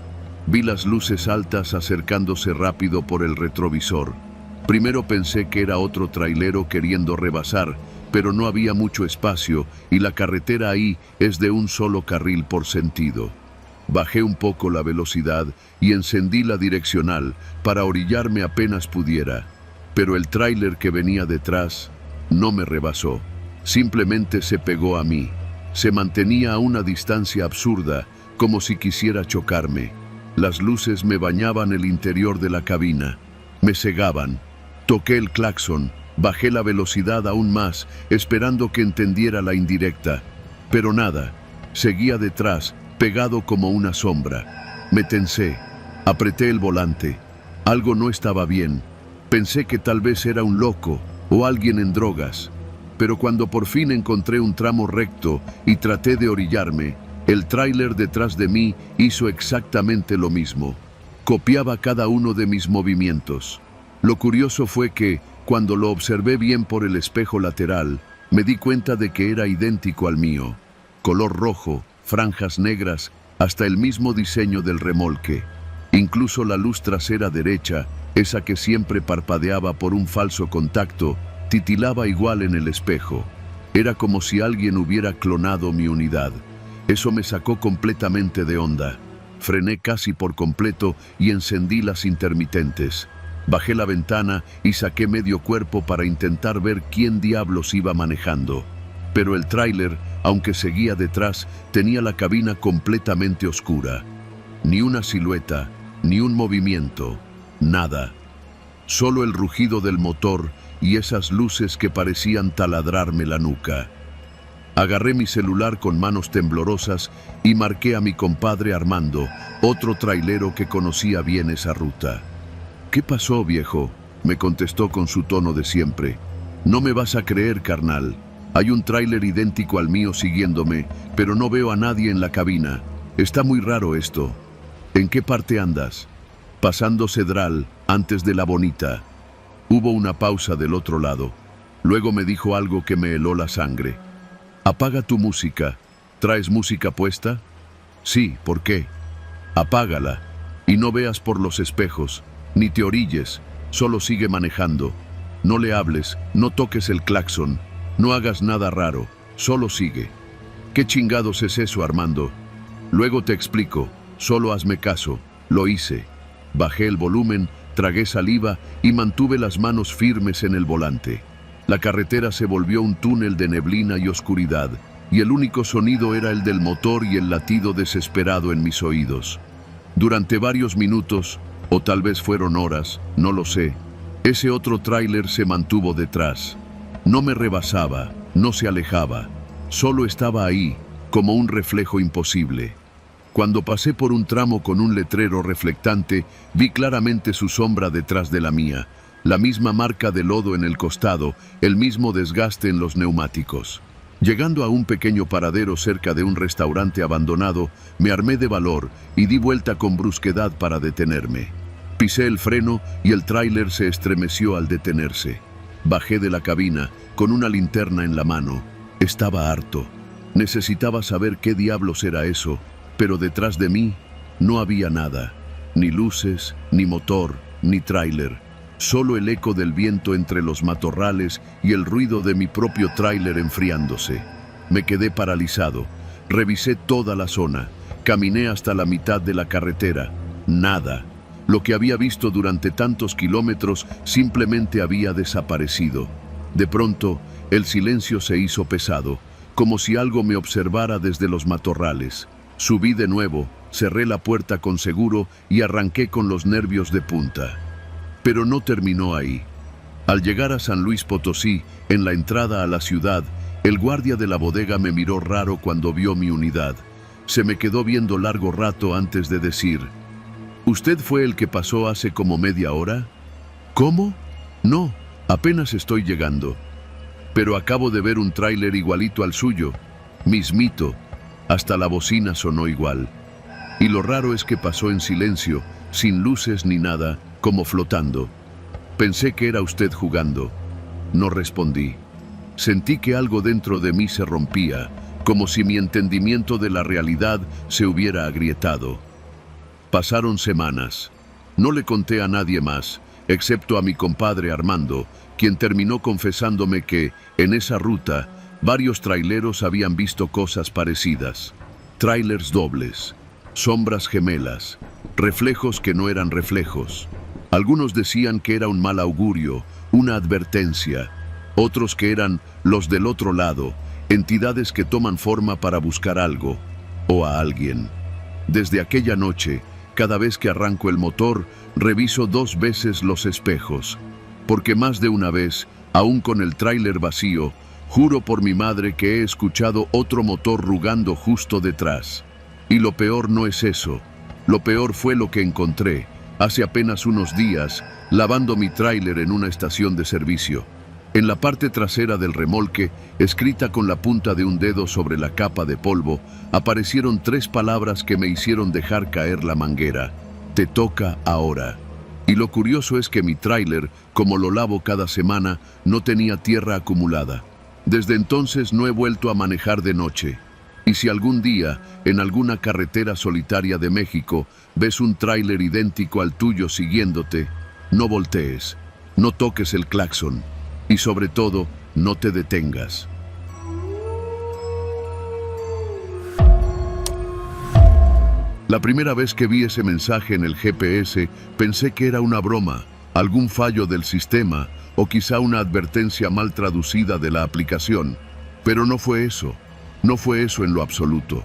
Vi las luces altas acercándose rápido por el retrovisor. Primero pensé que era otro trailero queriendo rebasar, pero no había mucho espacio y la carretera ahí es de un solo carril por sentido. Bajé un poco la velocidad y encendí la direccional para orillarme apenas pudiera, pero el tráiler que venía detrás no me rebasó. Simplemente se pegó a mí. Se mantenía a una distancia absurda, como si quisiera chocarme. Las luces me bañaban el interior de la cabina. Me cegaban. Toqué el claxon, bajé la velocidad aún más, esperando que entendiera la indirecta. Pero nada. Seguía detrás, pegado como una sombra. Me tensé. Apreté el volante. Algo no estaba bien. Pensé que tal vez era un loco o alguien en drogas. Pero cuando por fin encontré un tramo recto y traté de orillarme, el tráiler detrás de mí hizo exactamente lo mismo. Copiaba cada uno de mis movimientos. Lo curioso fue que, cuando lo observé bien por el espejo lateral, me di cuenta de que era idéntico al mío. Color rojo, franjas negras, hasta el mismo diseño del remolque. Incluso la luz trasera derecha, esa que siempre parpadeaba por un falso contacto, titilaba igual en el espejo. Era como si alguien hubiera clonado mi unidad. Eso me sacó completamente de onda. Frené casi por completo y encendí las intermitentes. Bajé la ventana y saqué medio cuerpo para intentar ver quién diablos iba manejando. Pero el tráiler, aunque seguía detrás, tenía la cabina completamente oscura. Ni una silueta, ni un movimiento, nada. Solo el rugido del motor y esas luces que parecían taladrarme la nuca. Agarré mi celular con manos temblorosas y marqué a mi compadre Armando, otro trailero que conocía bien esa ruta. «¿Qué pasó, viejo?», me contestó con su tono de siempre. «No me vas a creer, carnal. Hay un tráiler idéntico al mío siguiéndome, pero no veo a nadie en la cabina. Está muy raro esto. ¿En qué parte andas?» «Pasando Cedral, antes de La Bonita». Hubo una pausa del otro lado. Luego me dijo algo que me heló la sangre. «Apaga tu música. ¿Traes música puesta?» «Sí, ¿por qué?» «Apágala. Y no veas por los espejos. Ni te orilles. Solo sigue manejando. No le hables, no toques el claxon. No hagas nada raro. Solo sigue». «¿Qué chingados es eso, Armando?» «Luego te explico. Solo hazme caso». Lo hice. Bajé el volumen, tragué saliva y mantuve las manos firmes en el volante. La carretera se volvió un túnel de neblina y oscuridad, y el único sonido era el del motor y el latido desesperado en mis oídos. Durante varios minutos, o tal vez fueron horas, no lo sé, ese otro tráiler se mantuvo detrás. No me rebasaba, no se alejaba, solo estaba ahí, como un reflejo imposible. Cuando pasé por un tramo con un letrero reflectante, vi claramente su sombra detrás de la mía, la misma marca de lodo en el costado, el mismo desgaste en los neumáticos. Llegando a un pequeño paradero cerca de un restaurante abandonado, me armé de valor y di vuelta con brusquedad para detenerme. Pisé el freno y el tráiler se estremeció al detenerse. Bajé de la cabina con una linterna en la mano. Estaba harto. Necesitaba saber qué diablos era eso, pero detrás de mí no había nada. Ni luces, ni motor, ni tráiler. Solo el eco del viento entre los matorrales y el ruido de mi propio tráiler enfriándose. Me quedé paralizado. Revisé toda la zona. Caminé hasta la mitad de la carretera. Nada. Lo que había visto durante tantos kilómetros simplemente había desaparecido. De pronto, el silencio se hizo pesado, como si algo me observara desde los matorrales. Subí de nuevo, cerré la puerta con seguro y arranqué con los nervios de punta. Pero no terminó ahí. Al llegar a San Luis Potosí, en la entrada a la ciudad, el guardia de la bodega me miró raro cuando vio mi unidad. Se me quedó viendo largo rato antes de decir: ¿Usted fue el que pasó hace como media hora? ¿Cómo? No, apenas estoy llegando. Pero acabo de ver un tráiler igualito al suyo. Mismito. Hasta la bocina sonó igual. Y lo raro es que pasó en silencio, sin luces ni nada, como flotando. Pensé que era usted jugando. No respondí. Sentí que algo dentro de mí se rompía, como si mi entendimiento de la realidad se hubiera agrietado. Pasaron semanas. No le conté a nadie más, excepto a mi compadre Armando, quien terminó confesándome que, en esa ruta, varios traileros habían visto cosas parecidas. Trailers dobles, sombras gemelas, reflejos que no eran reflejos. Algunos decían que era un mal augurio, una advertencia. Otros que eran los del otro lado, entidades que toman forma para buscar algo o a alguien. Desde aquella noche, cada vez que arranco el motor, reviso 2 veces los espejos, porque más de una vez, aún con el tráiler vacío, juro por mi madre que he escuchado otro motor rugando justo detrás. Y lo peor no es eso. Lo peor fue lo que encontré, hace apenas unos días, lavando mi tráiler en una estación de servicio. En la parte trasera del remolque, escrita con la punta de un dedo sobre la capa de polvo, aparecieron 3 palabras que me hicieron dejar caer la manguera. Te toca ahora. Y lo curioso es que mi tráiler, como lo lavo cada semana, no tenía tierra acumulada. Desde entonces no he vuelto a manejar de noche. Y si algún día, en alguna carretera solitaria de México, ves un tráiler idéntico al tuyo siguiéndote, no voltees, no toques el claxon y sobre todo, no te detengas. La primera vez que vi ese mensaje en el GPS, pensé que era una broma, algún fallo del sistema o quizá una advertencia mal traducida de la aplicación. Pero no fue eso. No fue eso en lo absoluto.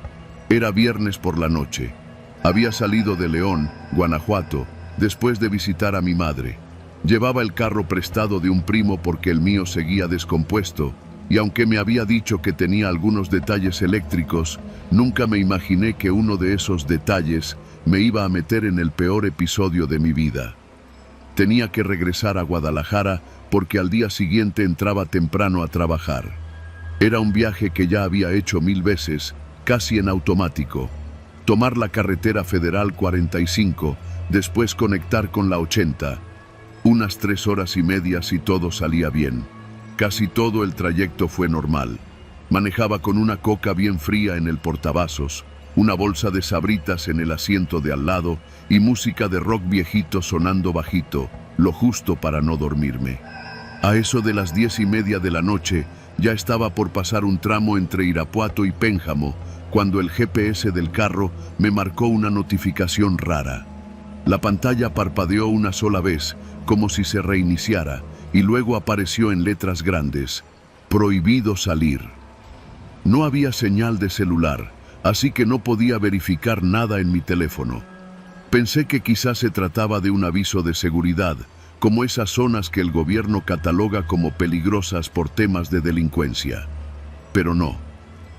Era viernes por la noche. Había salido de León, Guanajuato, después de visitar a mi madre. Llevaba el carro prestado de un primo porque el mío seguía descompuesto, y aunque me había dicho que tenía algunos detalles eléctricos, nunca me imaginé que uno de esos detalles me iba a meter en el peor episodio de mi vida. Tenía que regresar a Guadalajara porque al día siguiente entraba temprano a trabajar. Era un viaje que ya había hecho 1000 veces, casi en automático. Tomar la carretera federal 45, después conectar con la 80. Unas 3 horas y media si todo salía bien. Casi todo el trayecto fue normal. Manejaba con una coca bien fría en el portavasos, una bolsa de sabritas en el asiento de al lado y música de rock viejito sonando bajito, lo justo para no dormirme. A eso de las 10:30 de la noche, ya estaba por pasar un tramo entre Irapuato y Pénjamo, cuando el GPS del carro me marcó una notificación rara. La pantalla parpadeó una sola vez, como si se reiniciara, y luego apareció en letras grandes: prohibido salir. No había señal de celular, así que no podía verificar nada en mi teléfono. Pensé que quizás se trataba de un aviso de seguridad, como esas zonas que el gobierno cataloga como peligrosas por temas de delincuencia. Pero no.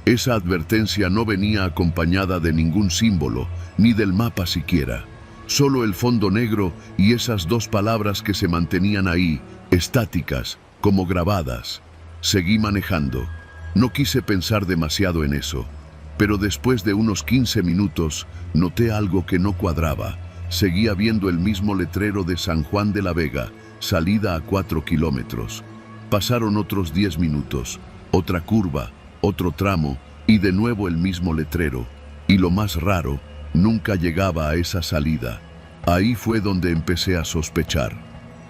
Esa advertencia no venía acompañada de ningún símbolo, ni del mapa siquiera. Solo el fondo negro y esas 2 palabras que se mantenían ahí, estáticas, como grabadas. Seguí manejando. No quise pensar demasiado en eso, pero después de unos 15 minutos noté algo que no cuadraba. Seguía viendo el mismo letrero de San Juan de la Vega, salida a 4 kilómetros. Pasaron otros 10 minutos, otra curva, otro tramo y de nuevo el mismo letrero. Y lo más raro, nunca llegaba a esa salida. Ahí fue donde empecé a sospechar.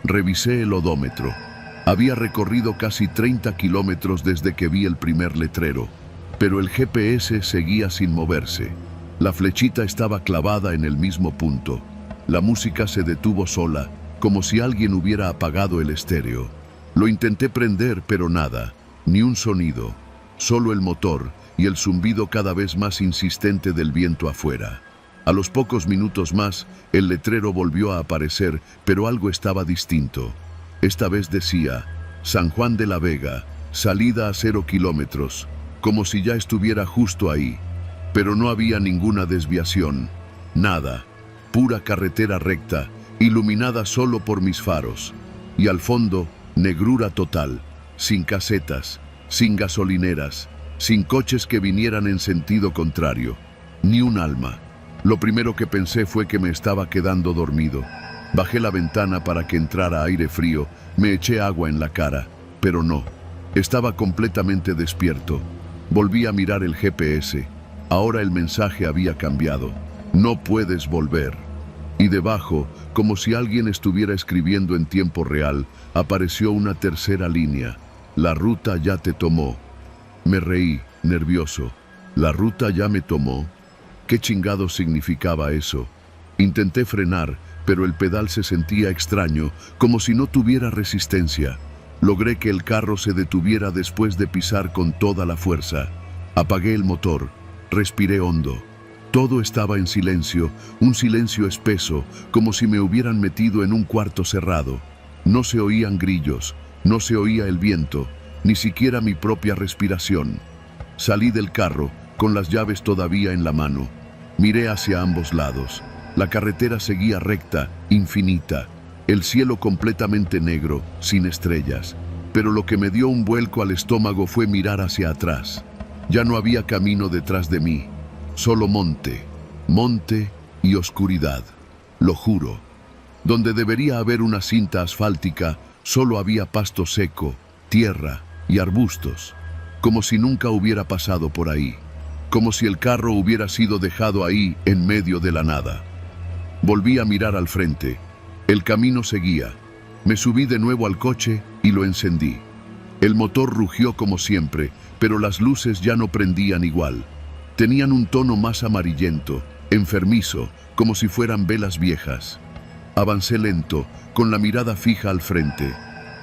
Revisé el odómetro. Había recorrido casi 30 kilómetros desde que vi el primer letrero, pero el GPS seguía sin moverse. La flechita estaba clavada en el mismo punto. La música se detuvo sola, como si alguien hubiera apagado el estéreo. Lo intenté prender, pero nada, ni un sonido, solo el motor y el zumbido cada vez más insistente del viento afuera. A los pocos minutos más, el letrero volvió a aparecer, pero algo estaba distinto. Esta vez decía, San Juan de la Vega, salida a 0 kilómetros, como si ya estuviera justo ahí. Pero no había ninguna desviación, nada, pura carretera recta, iluminada solo por mis faros. Y al fondo, negrura total, sin casetas, sin gasolineras, sin coches que vinieran en sentido contrario, ni un alma. Lo primero que pensé fue que me estaba quedando dormido. Bajé la ventana para que entrara aire frío, me eché agua en la cara, pero no. Estaba completamente despierto. Volví a mirar el GPS. Ahora el mensaje había cambiado. No puedes volver. Y debajo, como si alguien estuviera escribiendo en tiempo real, apareció una tercera línea. La ruta ya te tomó. Me reí, nervioso. ¿La ruta ya me tomó? ¿Qué chingado significaba eso? Intenté frenar, pero el pedal se sentía extraño, como si no tuviera resistencia. Logré que el carro se detuviera después de pisar con toda la fuerza. Apagué el motor, respiré hondo. Todo estaba en silencio, un silencio espeso, como si me hubieran metido en un cuarto cerrado. No se oían grillos, no se oía el viento, ni siquiera mi propia respiración. Salí del carro, con las llaves todavía en la mano. Miré hacia ambos lados. La carretera seguía recta, infinita, el cielo completamente negro, sin estrellas. Pero lo que me dio un vuelco al estómago fue mirar hacia atrás. Ya no había camino detrás de mí, solo monte, monte y oscuridad, lo juro. Donde debería haber una cinta asfáltica, solo había pasto seco, tierra y arbustos, como si nunca hubiera pasado por ahí, como si el carro hubiera sido dejado ahí en medio de la nada. Volví a mirar al frente. El camino seguía. Me subí de nuevo al coche y lo encendí. El motor rugió como siempre, pero las luces ya no prendían igual. Tenían un tono más amarillento, enfermizo, como si fueran velas viejas. Avancé lento, con la mirada fija al frente.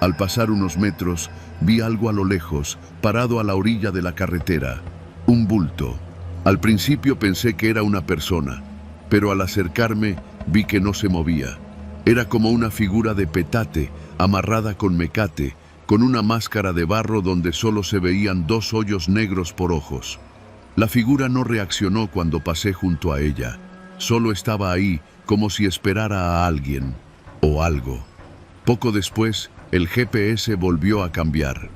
Al pasar unos metros, vi algo a lo lejos, parado a la orilla de la carretera. Un bulto. Al principio pensé que era una persona, pero al acercarme vi que no se movía. Era como una figura de petate, amarrada con mecate, con una máscara de barro donde solo se veían 2 hoyos negros por ojos. La figura no reaccionó cuando pasé junto a ella. Solo estaba ahí, como si esperara a alguien o algo. Poco después, el GPS volvió a cambiar.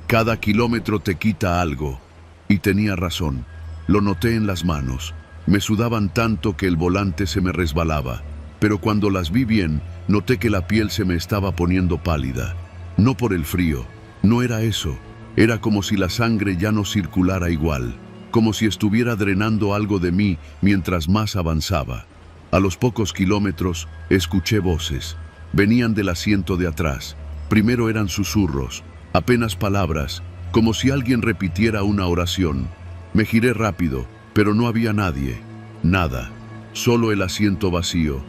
Cada kilómetro te quita algo. Y tenía razón. Lo noté en las manos. Me sudaban tanto que el volante se me resbalaba. Pero cuando las vi bien, noté que la piel se me estaba poniendo pálida. No por el frío, no era eso. Era como si la sangre ya no circulara igual, como si estuviera drenando algo de mí mientras más avanzaba. A los pocos kilómetros, escuché voces. Venían del asiento de atrás. Primero eran susurros, apenas palabras, como si alguien repitiera una oración. Me giré rápido, pero no había nadie, nada, solo el asiento vacío.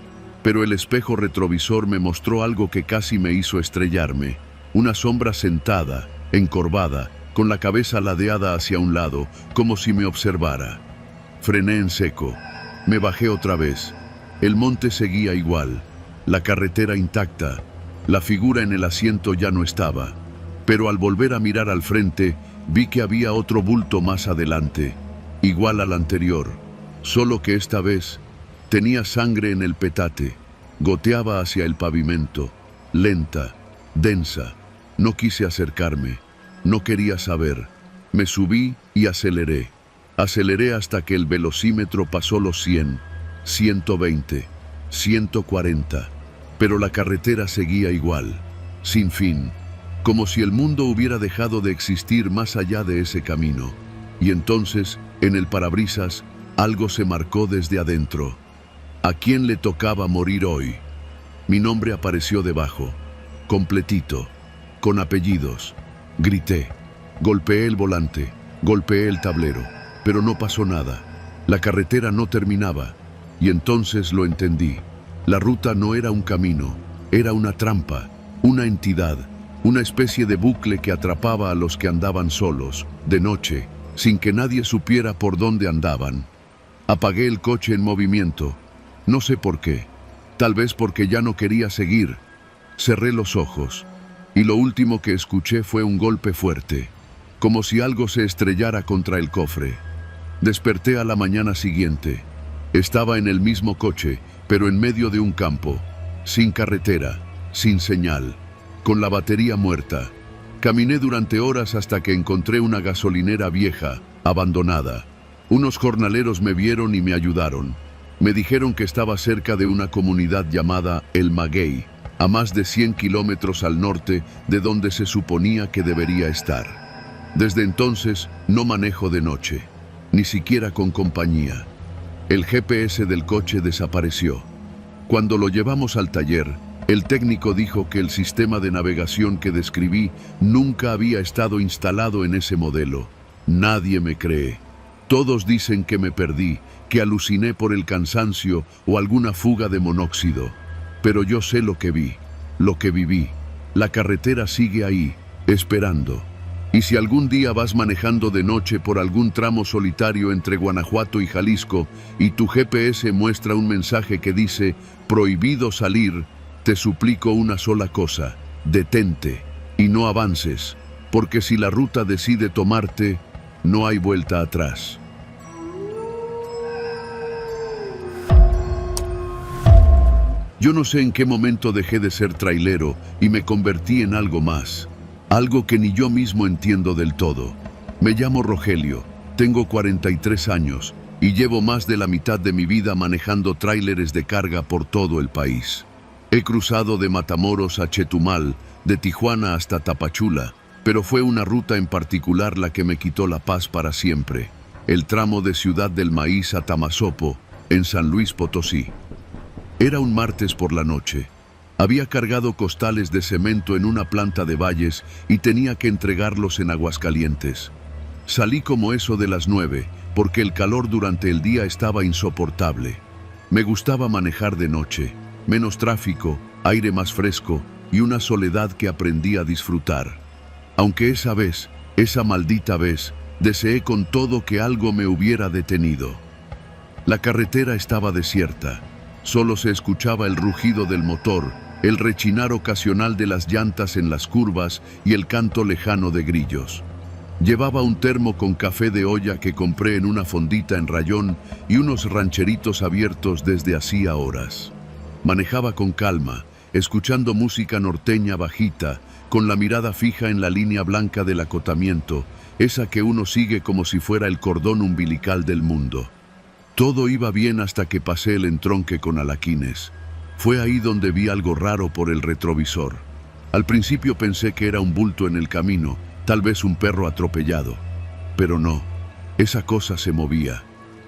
Pero el espejo retrovisor me mostró algo que casi me hizo estrellarme. Una sombra sentada, encorvada, con la cabeza ladeada hacia un lado, como si me observara. Frené en seco. Me bajé otra vez. El monte seguía igual, la carretera intacta. La figura en el asiento ya no estaba. Pero al volver a mirar al frente, vi que había otro bulto más adelante, igual al anterior, solo que esta vez tenía sangre en el petate. Goteaba hacia el pavimento, lenta, densa. No quise acercarme. No quería saber. Me subí y aceleré. Aceleré hasta que el velocímetro pasó los 100, 120, 140. Pero la carretera seguía igual, sin fin, como si el mundo hubiera dejado de existir más allá de ese camino. Y entonces, en el parabrisas, algo se marcó desde adentro. ¿A quién le tocaba morir hoy? Mi nombre apareció debajo, completito, con apellidos. Grité, golpeé el volante, golpeé el tablero, pero no pasó nada. La carretera no terminaba, y entonces lo entendí. La ruta no era un camino, era una trampa, una entidad, una especie de bucle que atrapaba a los que andaban solos, de noche, sin que nadie supiera por dónde andaban. Apagué el coche en movimiento, no sé por qué, tal vez porque ya no quería seguir. Cerré los ojos, y lo último que escuché fue un golpe fuerte, como si algo se estrellara contra el cofre. Desperté a la mañana siguiente. Estaba en el mismo coche, pero en medio de un campo, sin carretera, sin señal, con la batería muerta. Caminé durante horas hasta que encontré una gasolinera vieja, abandonada. Unos jornaleros me vieron y me ayudaron. Me dijeron que estaba cerca de una comunidad llamada El Maguey, a más de 100 kilómetros al norte de donde se suponía que debería estar. Desde entonces no manejo de noche, ni siquiera con compañía. El GPS del coche desapareció. Cuando lo llevamos al taller, el técnico dijo que el sistema de navegación que describí nunca había estado instalado en ese modelo. Nadie me cree. Todos dicen que me perdí, que aluciné por el cansancio o alguna fuga de monóxido. Pero yo sé lo que vi, lo que viví. La carretera sigue ahí, esperando. Y si algún día vas manejando de noche por algún tramo solitario entre Guanajuato y Jalisco y tu GPS muestra un mensaje que dice «Prohibido salir», te suplico una sola cosa: detente y no avances, porque si la ruta decide tomarte, no hay vuelta atrás. Yo no sé en qué momento dejé de ser trailero y me convertí en algo más. Algo que ni yo mismo entiendo del todo. Me llamo Rogelio, tengo 43 años y llevo más de la mitad de mi vida manejando tráileres de carga por todo el país. He cruzado de Matamoros a Chetumal, de Tijuana hasta Tapachula, pero fue una ruta en particular la que me quitó la paz para siempre. El tramo de Ciudad del Maíz a Tamazopo, en San Luis Potosí. Era un martes por la noche. Había cargado costales de cemento en una planta de Valles y tenía que entregarlos en Aguascalientes. Salí como eso de las 9, porque el calor durante el día estaba insoportable. Me gustaba manejar de noche, menos tráfico, aire más fresco y una soledad que aprendí a disfrutar. Aunque esa maldita vez, deseé con todo que algo me hubiera detenido. La carretera estaba desierta. Solo se escuchaba el rugido del motor, el rechinar ocasional de las llantas en las curvas y el canto lejano de grillos. Llevaba un termo con café de olla que compré en una fondita en Rayón y unos rancheritos abiertos desde hacía horas. Manejaba con calma, escuchando música norteña bajita, con la mirada fija en la línea blanca del acotamiento, esa que uno sigue como si fuera el cordón umbilical del mundo. Todo iba bien hasta que pasé el entronque con Alaquines. Fue ahí donde vi algo raro por el retrovisor. Al principio pensé que era un bulto en el camino, tal vez un perro atropellado. Pero no, esa cosa se movía.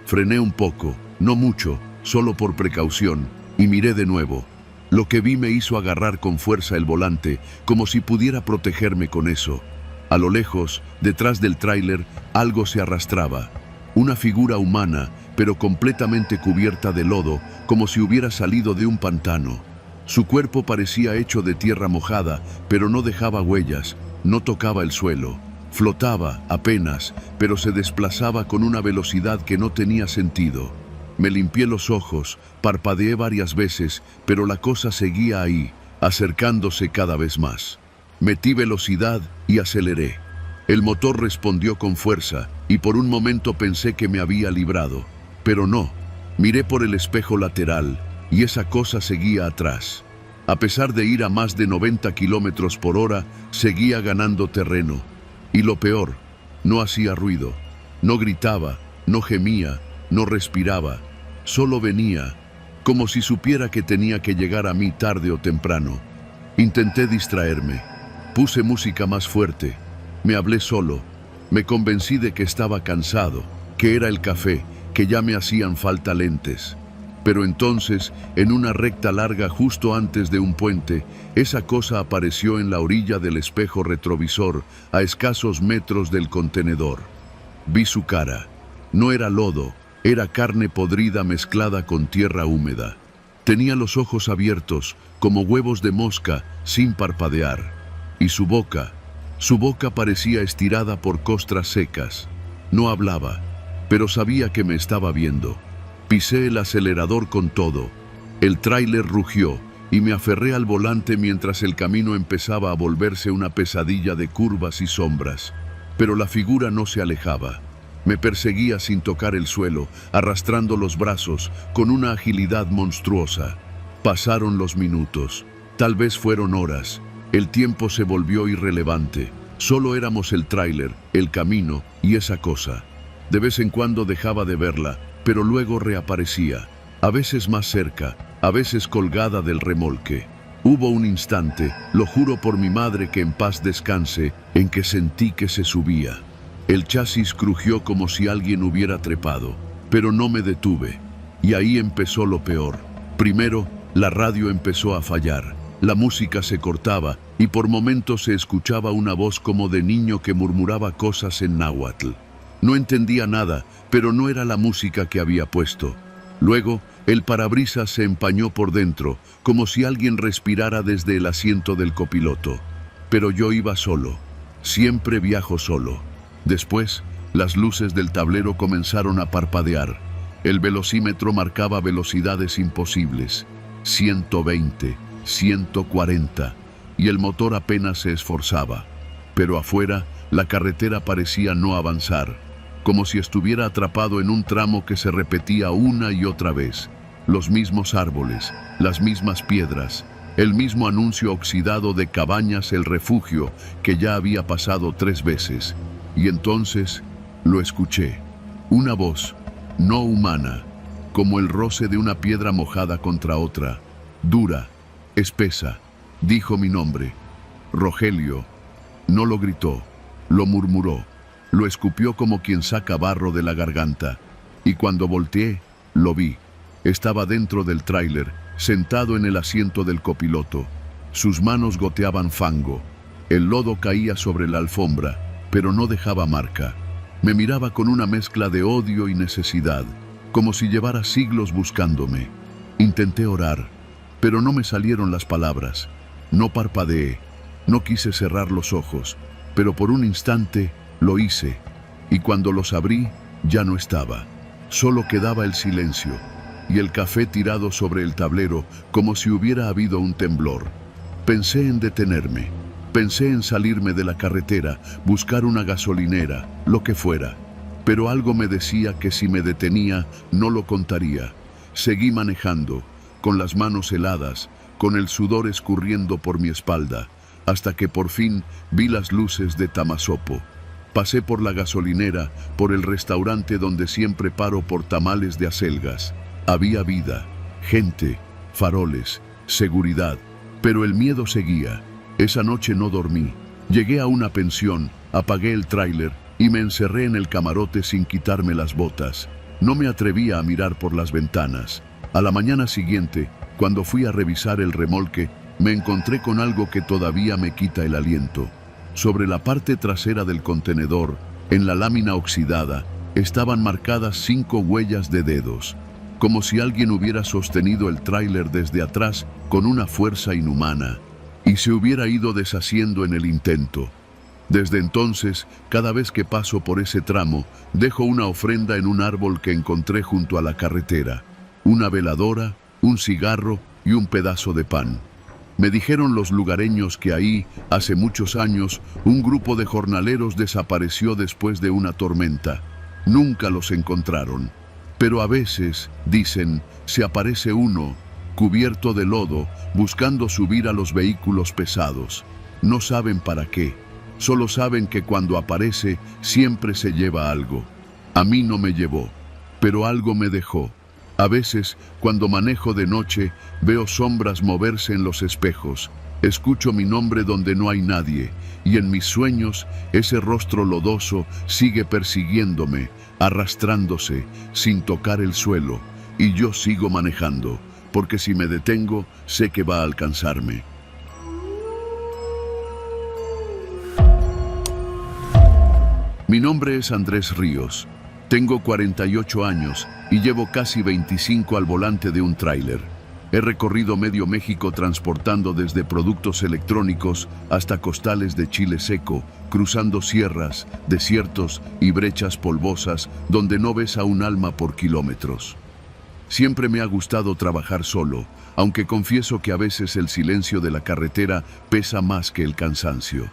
Frené un poco, no mucho, solo por precaución, y miré de nuevo. Lo que vi me hizo agarrar con fuerza el volante, como si pudiera protegerme con eso. A lo lejos, detrás del tráiler, algo se arrastraba. Una figura humana, pero completamente cubierta de lodo, como si hubiera salido de un pantano. Su cuerpo parecía hecho de tierra mojada, pero no dejaba huellas, no tocaba el suelo. Flotaba, apenas, pero se desplazaba con una velocidad que no tenía sentido. Me limpié los ojos, parpadeé varias veces, pero la cosa seguía ahí, acercándose cada vez más. Metí velocidad y aceleré. El motor respondió con fuerza, y por un momento pensé que me había librado. Pero no, miré por el espejo lateral, y esa cosa seguía atrás. A pesar de ir a más de 90 kilómetros por hora, seguía ganando terreno. Y lo peor, No hacía ruido, no gritaba, no gemía, no respiraba. Solo venía, como si supiera que tenía que llegar a mí tarde o temprano. Intenté distraerme. Puse música más fuerte. Me hablé solo. Me convencí de que estaba cansado, que era el café, que ya me hacían falta lentes. Pero entonces, en una recta larga justo antes de un puente, esa cosa apareció en la orilla del espejo retrovisor, a escasos metros del contenedor. Vi su cara. No era lodo, era carne podrida mezclada con tierra húmeda. Tenía los ojos abiertos, como huevos de mosca, sin parpadear. Y su boca parecía estirada por costras secas. No hablaba, pero sabía que me estaba viendo. Pisé el acelerador con todo. El tráiler rugió y me aferré al volante mientras el camino empezaba a volverse una pesadilla de curvas y sombras. Pero la figura no se alejaba. Me perseguía sin tocar el suelo, arrastrando los brazos, con una agilidad monstruosa. Pasaron los minutos. Tal vez fueron horas. El tiempo se volvió irrelevante. Solo éramos el tráiler, el camino y esa cosa. De vez en cuando dejaba de verla, pero luego reaparecía, a veces más cerca, a veces colgada del remolque. Hubo un instante, lo juro por mi madre que en paz descanse, en que sentí que se subía. El chasis crujió como si alguien hubiera trepado, pero no me detuve. Y ahí empezó lo peor. Primero, la radio empezó a fallar. La música se cortaba y por momentos se escuchaba una voz como de niño que murmuraba cosas en náhuatl. No entendía nada, pero no era la música que había puesto. Luego, el parabrisas se empañó por dentro, como si alguien respirara desde el asiento del copiloto. Pero yo iba solo. Siempre viajo solo. Después, las luces del tablero comenzaron a parpadear. El velocímetro marcaba velocidades imposibles. 120, 140, y el motor apenas se esforzaba. Pero afuera, la carretera parecía no avanzar, como si estuviera atrapado en un tramo que se repetía una y otra vez. Los mismos árboles, las mismas piedras, el mismo anuncio oxidado de Cabañas el Refugio que ya había pasado 3 veces. Y entonces lo escuché. Una voz, no humana, como el roce de una piedra mojada contra otra, dura, espesa. Dijo mi nombre. Rogelio. No lo gritó, lo murmuró. Lo escupió como quien saca barro de la garganta. Y cuando volteé, lo vi. Estaba dentro del tráiler, sentado en el asiento del copiloto. Sus manos goteaban fango. El lodo caía sobre la alfombra, pero no dejaba marca. Me miraba con una mezcla de odio y necesidad, como si llevara siglos buscándome. Intenté orar, pero no me salieron las palabras. No parpadeé, no quise cerrar los ojos, pero por un instante lo hice, y cuando los abrí, ya no estaba. Solo quedaba el silencio, y el café tirado sobre el tablero, como si hubiera habido un temblor. Pensé en detenerme, pensé en salirme de la carretera, buscar una gasolinera, lo que fuera. Pero algo me decía que si me detenía, no lo contaría. Seguí manejando, con las manos heladas, con el sudor escurriendo por mi espalda, hasta que por fin vi las luces de Tamasopo. Pasé por la gasolinera, por el restaurante donde siempre paro por tamales de acelgas. Había vida, gente, faroles, seguridad, pero el miedo seguía. Esa noche no dormí. Llegué a una pensión, apagué el tráiler y me encerré en el camarote sin quitarme las botas. No me atrevía a mirar por las ventanas. A la mañana siguiente, cuando fui a revisar el remolque, me encontré con algo que todavía me quita el aliento. Sobre la parte trasera del contenedor, en la lámina oxidada, estaban marcadas 5 huellas de dedos, como si alguien hubiera sostenido el tráiler desde atrás con una fuerza inhumana, y se hubiera ido deshaciendo en el intento. Desde entonces, cada vez que paso por ese tramo, dejo una ofrenda en un árbol que encontré junto a la carretera, una veladora, un cigarro y un pedazo de pan. Me dijeron los lugareños que ahí, hace muchos años, un grupo de jornaleros desapareció después de una tormenta. Nunca los encontraron. Pero a veces, dicen, se aparece uno, cubierto de lodo, buscando subir a los vehículos pesados. No saben para qué. Solo saben que cuando aparece siempre se lleva algo. A mí no me llevó, pero algo me dejó. A veces, cuando manejo de noche, veo sombras moverse en los espejos. Escucho mi nombre donde no hay nadie, y en mis sueños ese rostro lodoso sigue persiguiéndome, arrastrándose, sin tocar el suelo, y yo sigo manejando, porque si me detengo, sé que va a alcanzarme. Mi nombre es Andrés Ríos. Tengo 48 años y llevo casi 25 al volante de un tráiler. He recorrido medio México transportando desde productos electrónicos hasta costales de chile seco, cruzando sierras, desiertos y brechas polvosas donde no ves a un alma por kilómetros. Siempre me ha gustado trabajar solo, aunque confieso que a veces el silencio de la carretera pesa más que el cansancio.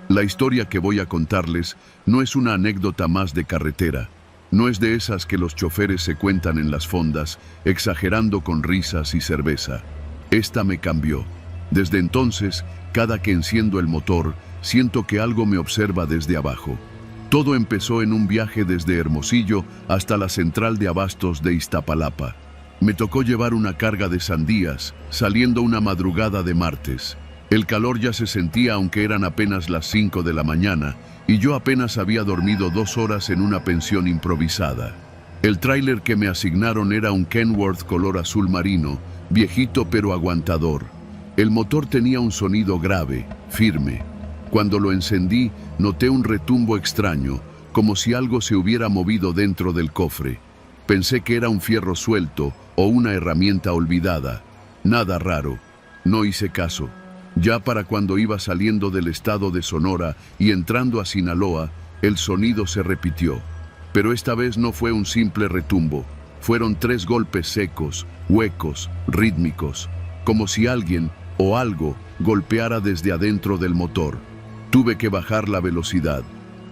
La historia que voy a contarles no es una anécdota más de carretera. No es de esas que los choferes se cuentan en las fondas, exagerando con risas y cerveza. Esta me cambió. Desde entonces, cada que enciendo el motor, siento que algo me observa desde abajo. Todo empezó en un viaje desde Hermosillo hasta la central de abastos de Iztapalapa. Me tocó llevar una carga de sandías, saliendo una madrugada de martes. El calor ya se sentía aunque eran apenas las 5 de la mañana, y yo apenas había dormido 2 horas en una pensión improvisada. El tráiler que me asignaron era un Kenworth color azul marino, viejito pero aguantador. El motor tenía un sonido grave, firme. Cuando lo encendí, noté un retumbo extraño, como si algo se hubiera movido dentro del cofre. Pensé que era un fierro suelto o una herramienta olvidada. Nada raro. No hice caso. Ya para cuando iba saliendo del estado de Sonora y entrando a Sinaloa, el sonido se repitió. Pero esta vez no fue un simple retumbo. Fueron 3 golpes secos, huecos, rítmicos, como si alguien o algo golpeara desde adentro del motor. Tuve que bajar la velocidad.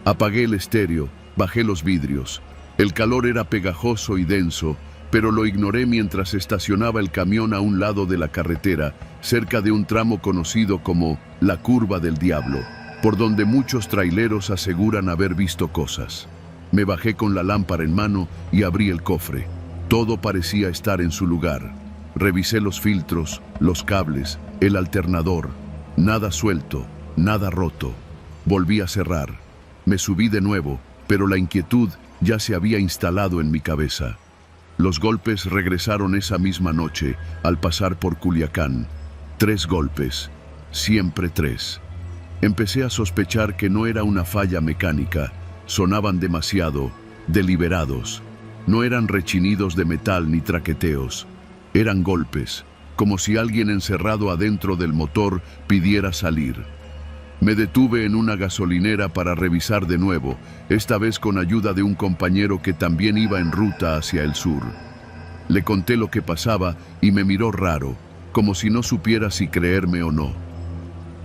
Apagué el estéreo, bajé los vidrios. El calor era pegajoso y denso, pero lo ignoré mientras estacionaba el camión a un lado de la carretera, cerca de un tramo conocido como la Curva del Diablo, por donde muchos traileros aseguran haber visto cosas. Me bajé con la lámpara en mano y abrí el cofre. Todo parecía estar en su lugar. Revisé los filtros, los cables, el alternador. Nada suelto, nada roto. Volví a cerrar. Me subí de nuevo, pero la inquietud ya se había instalado en mi cabeza. Los golpes regresaron esa misma noche, al pasar por Culiacán. 3 golpes, siempre 3. Empecé a sospechar que no era una falla mecánica. Sonaban demasiado, deliberados. No eran rechinidos de metal ni traqueteos. Eran golpes, como si alguien encerrado adentro del motor pidiera salir. Me detuve en una gasolinera para revisar de nuevo, esta vez con ayuda de un compañero que también iba en ruta hacia el sur. Le conté lo que pasaba y me miró raro, como si no supiera si creerme o no.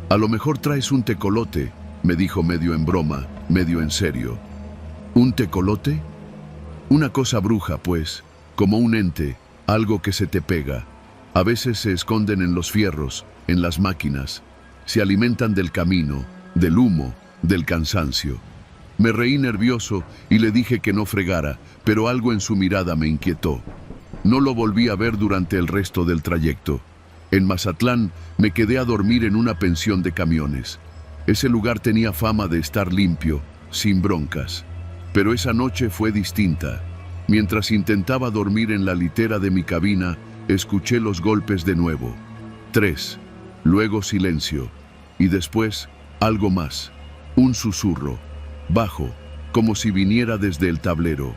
«A lo mejor traes un tecolote», me dijo medio en broma, medio en serio. «¿Un tecolote?» «Una cosa bruja, pues, como un ente, algo que se te pega. A veces se esconden en los fierros, en las máquinas. Se alimentan del camino, del humo, del cansancio». Me reí nervioso y le dije que no fregara, pero algo en su mirada me inquietó. No lo volví a ver durante el resto del trayecto. En Mazatlán me quedé a dormir en una pensión de camiones. Ese lugar tenía fama de estar limpio, sin broncas. Pero esa noche fue distinta. Mientras intentaba dormir en la litera de mi cabina, escuché los golpes de nuevo. 3. Luego silencio. Y después, algo más. Un susurro. Bajo, como si viniera desde el tablero.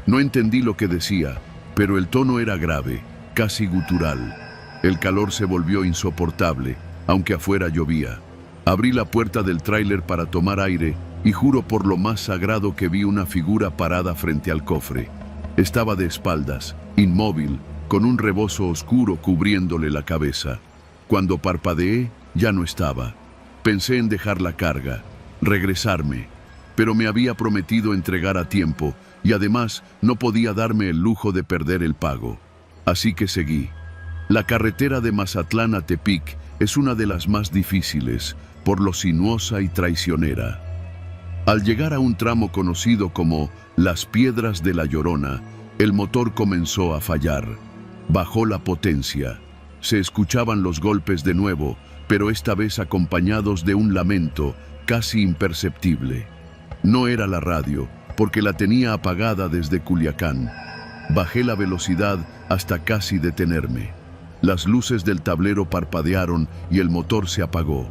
No entendí lo que decía, pero el tono era grave, casi gutural. El calor se volvió insoportable, aunque afuera llovía. Abrí la puerta del tráiler para tomar aire y juro por lo más sagrado que vi una figura parada frente al cofre. Estaba de espaldas, inmóvil, con un rebozo oscuro cubriéndole la cabeza. Cuando parpadeé, ya no estaba. Pensé en dejar la carga, regresarme, pero me había prometido entregar a tiempo y además no podía darme el lujo de perder el pago. Así que seguí. La carretera de Mazatlán a Tepic es una de las más difíciles, por lo sinuosa y traicionera. Al llegar a un tramo conocido como Las Piedras de la Llorona, el motor comenzó a fallar. Bajó la potencia. Se escuchaban los golpes de nuevo, pero esta vez acompañados de un lamento casi imperceptible. No era la radio, porque la tenía apagada desde Culiacán. Bajé la velocidad hasta casi detenerme. Las luces del tablero parpadearon y el motor se apagó.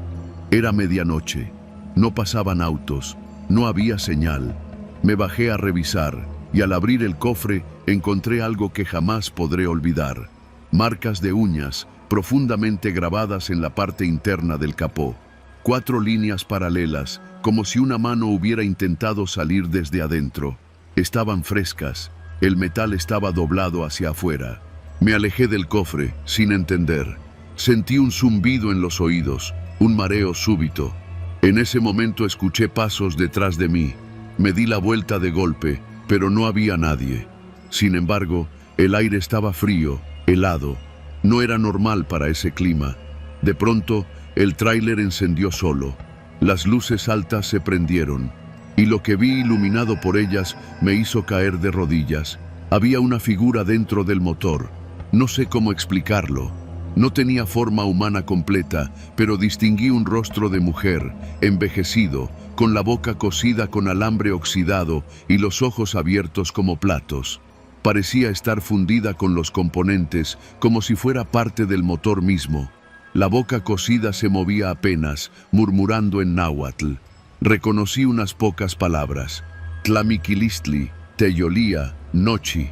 Era medianoche. No pasaban autos. No había señal. Me bajé a revisar y al abrir el cofre encontré algo que jamás podré olvidar. Marcas de uñas profundamente grabadas en la parte interna del capó. 4 líneas paralelas, como si una mano hubiera intentado salir desde adentro. Estaban frescas. El metal estaba doblado hacia afuera. Me alejé del cofre, sin entender. Sentí un zumbido en los oídos, un mareo súbito. En ese momento escuché pasos detrás de mí. Me di la vuelta de golpe, pero no había nadie. Sin embargo, el aire estaba frío, helado. No era normal para ese clima. De pronto, el tráiler encendió solo. Las luces altas se prendieron, y lo que vi iluminado por ellas me hizo caer de rodillas. Había una figura dentro del motor. No sé cómo explicarlo. No tenía forma humana completa, pero distinguí un rostro de mujer, envejecido, con la boca cosida con alambre oxidado y los ojos abiertos como platos. Parecía estar fundida con los componentes, como si fuera parte del motor mismo. La boca cosida se movía apenas, murmurando en náhuatl. Reconocí unas pocas palabras. Tlamiquilistli, Teyolía, Nochi,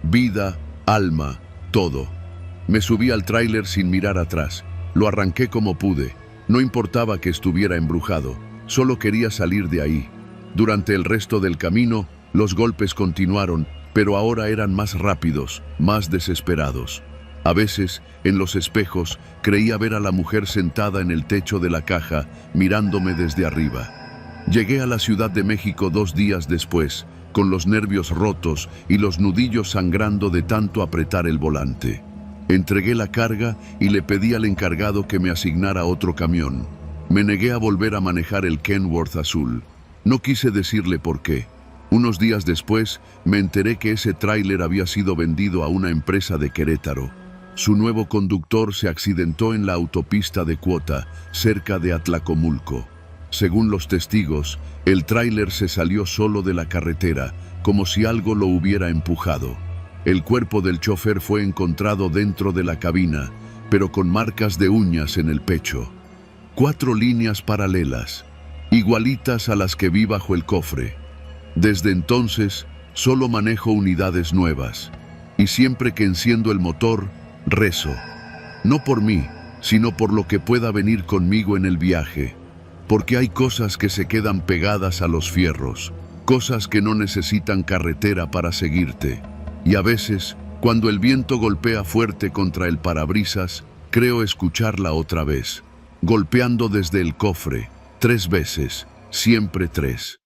vida, alma, todo. Me subí al tráiler sin mirar atrás. Lo arranqué como pude. No importaba que estuviera embrujado. Solo quería salir de ahí. Durante el resto del camino, los golpes continuaron, pero ahora eran más rápidos, más desesperados. A veces, en los espejos, creía ver a la mujer sentada en el techo de la caja, mirándome desde arriba. Llegué a la Ciudad de México 2 días después, con los nervios rotos y los nudillos sangrando de tanto apretar el volante. Entregué la carga y le pedí al encargado que me asignara otro camión. Me negué a volver a manejar el Kenworth azul. No quise decirle por qué. Unos días después, me enteré que ese tráiler había sido vendido a una empresa de Querétaro. Su nuevo conductor se accidentó en la autopista de Cuota, cerca de Atlacomulco. Según los testigos, el tráiler se salió solo de la carretera, como si algo lo hubiera empujado. El cuerpo del chofer fue encontrado dentro de la cabina, pero con marcas de uñas en el pecho. 4 líneas paralelas, igualitas a las que vi bajo el cofre. Desde entonces, solo manejo unidades nuevas, y siempre que enciendo el motor, rezo. No por mí, sino por lo que pueda venir conmigo en el viaje. Porque hay cosas que se quedan pegadas a los fierros, cosas que no necesitan carretera para seguirte. Y a veces, cuando el viento golpea fuerte contra el parabrisas, creo escucharla otra vez, golpeando desde el cofre, 3 veces, siempre 3.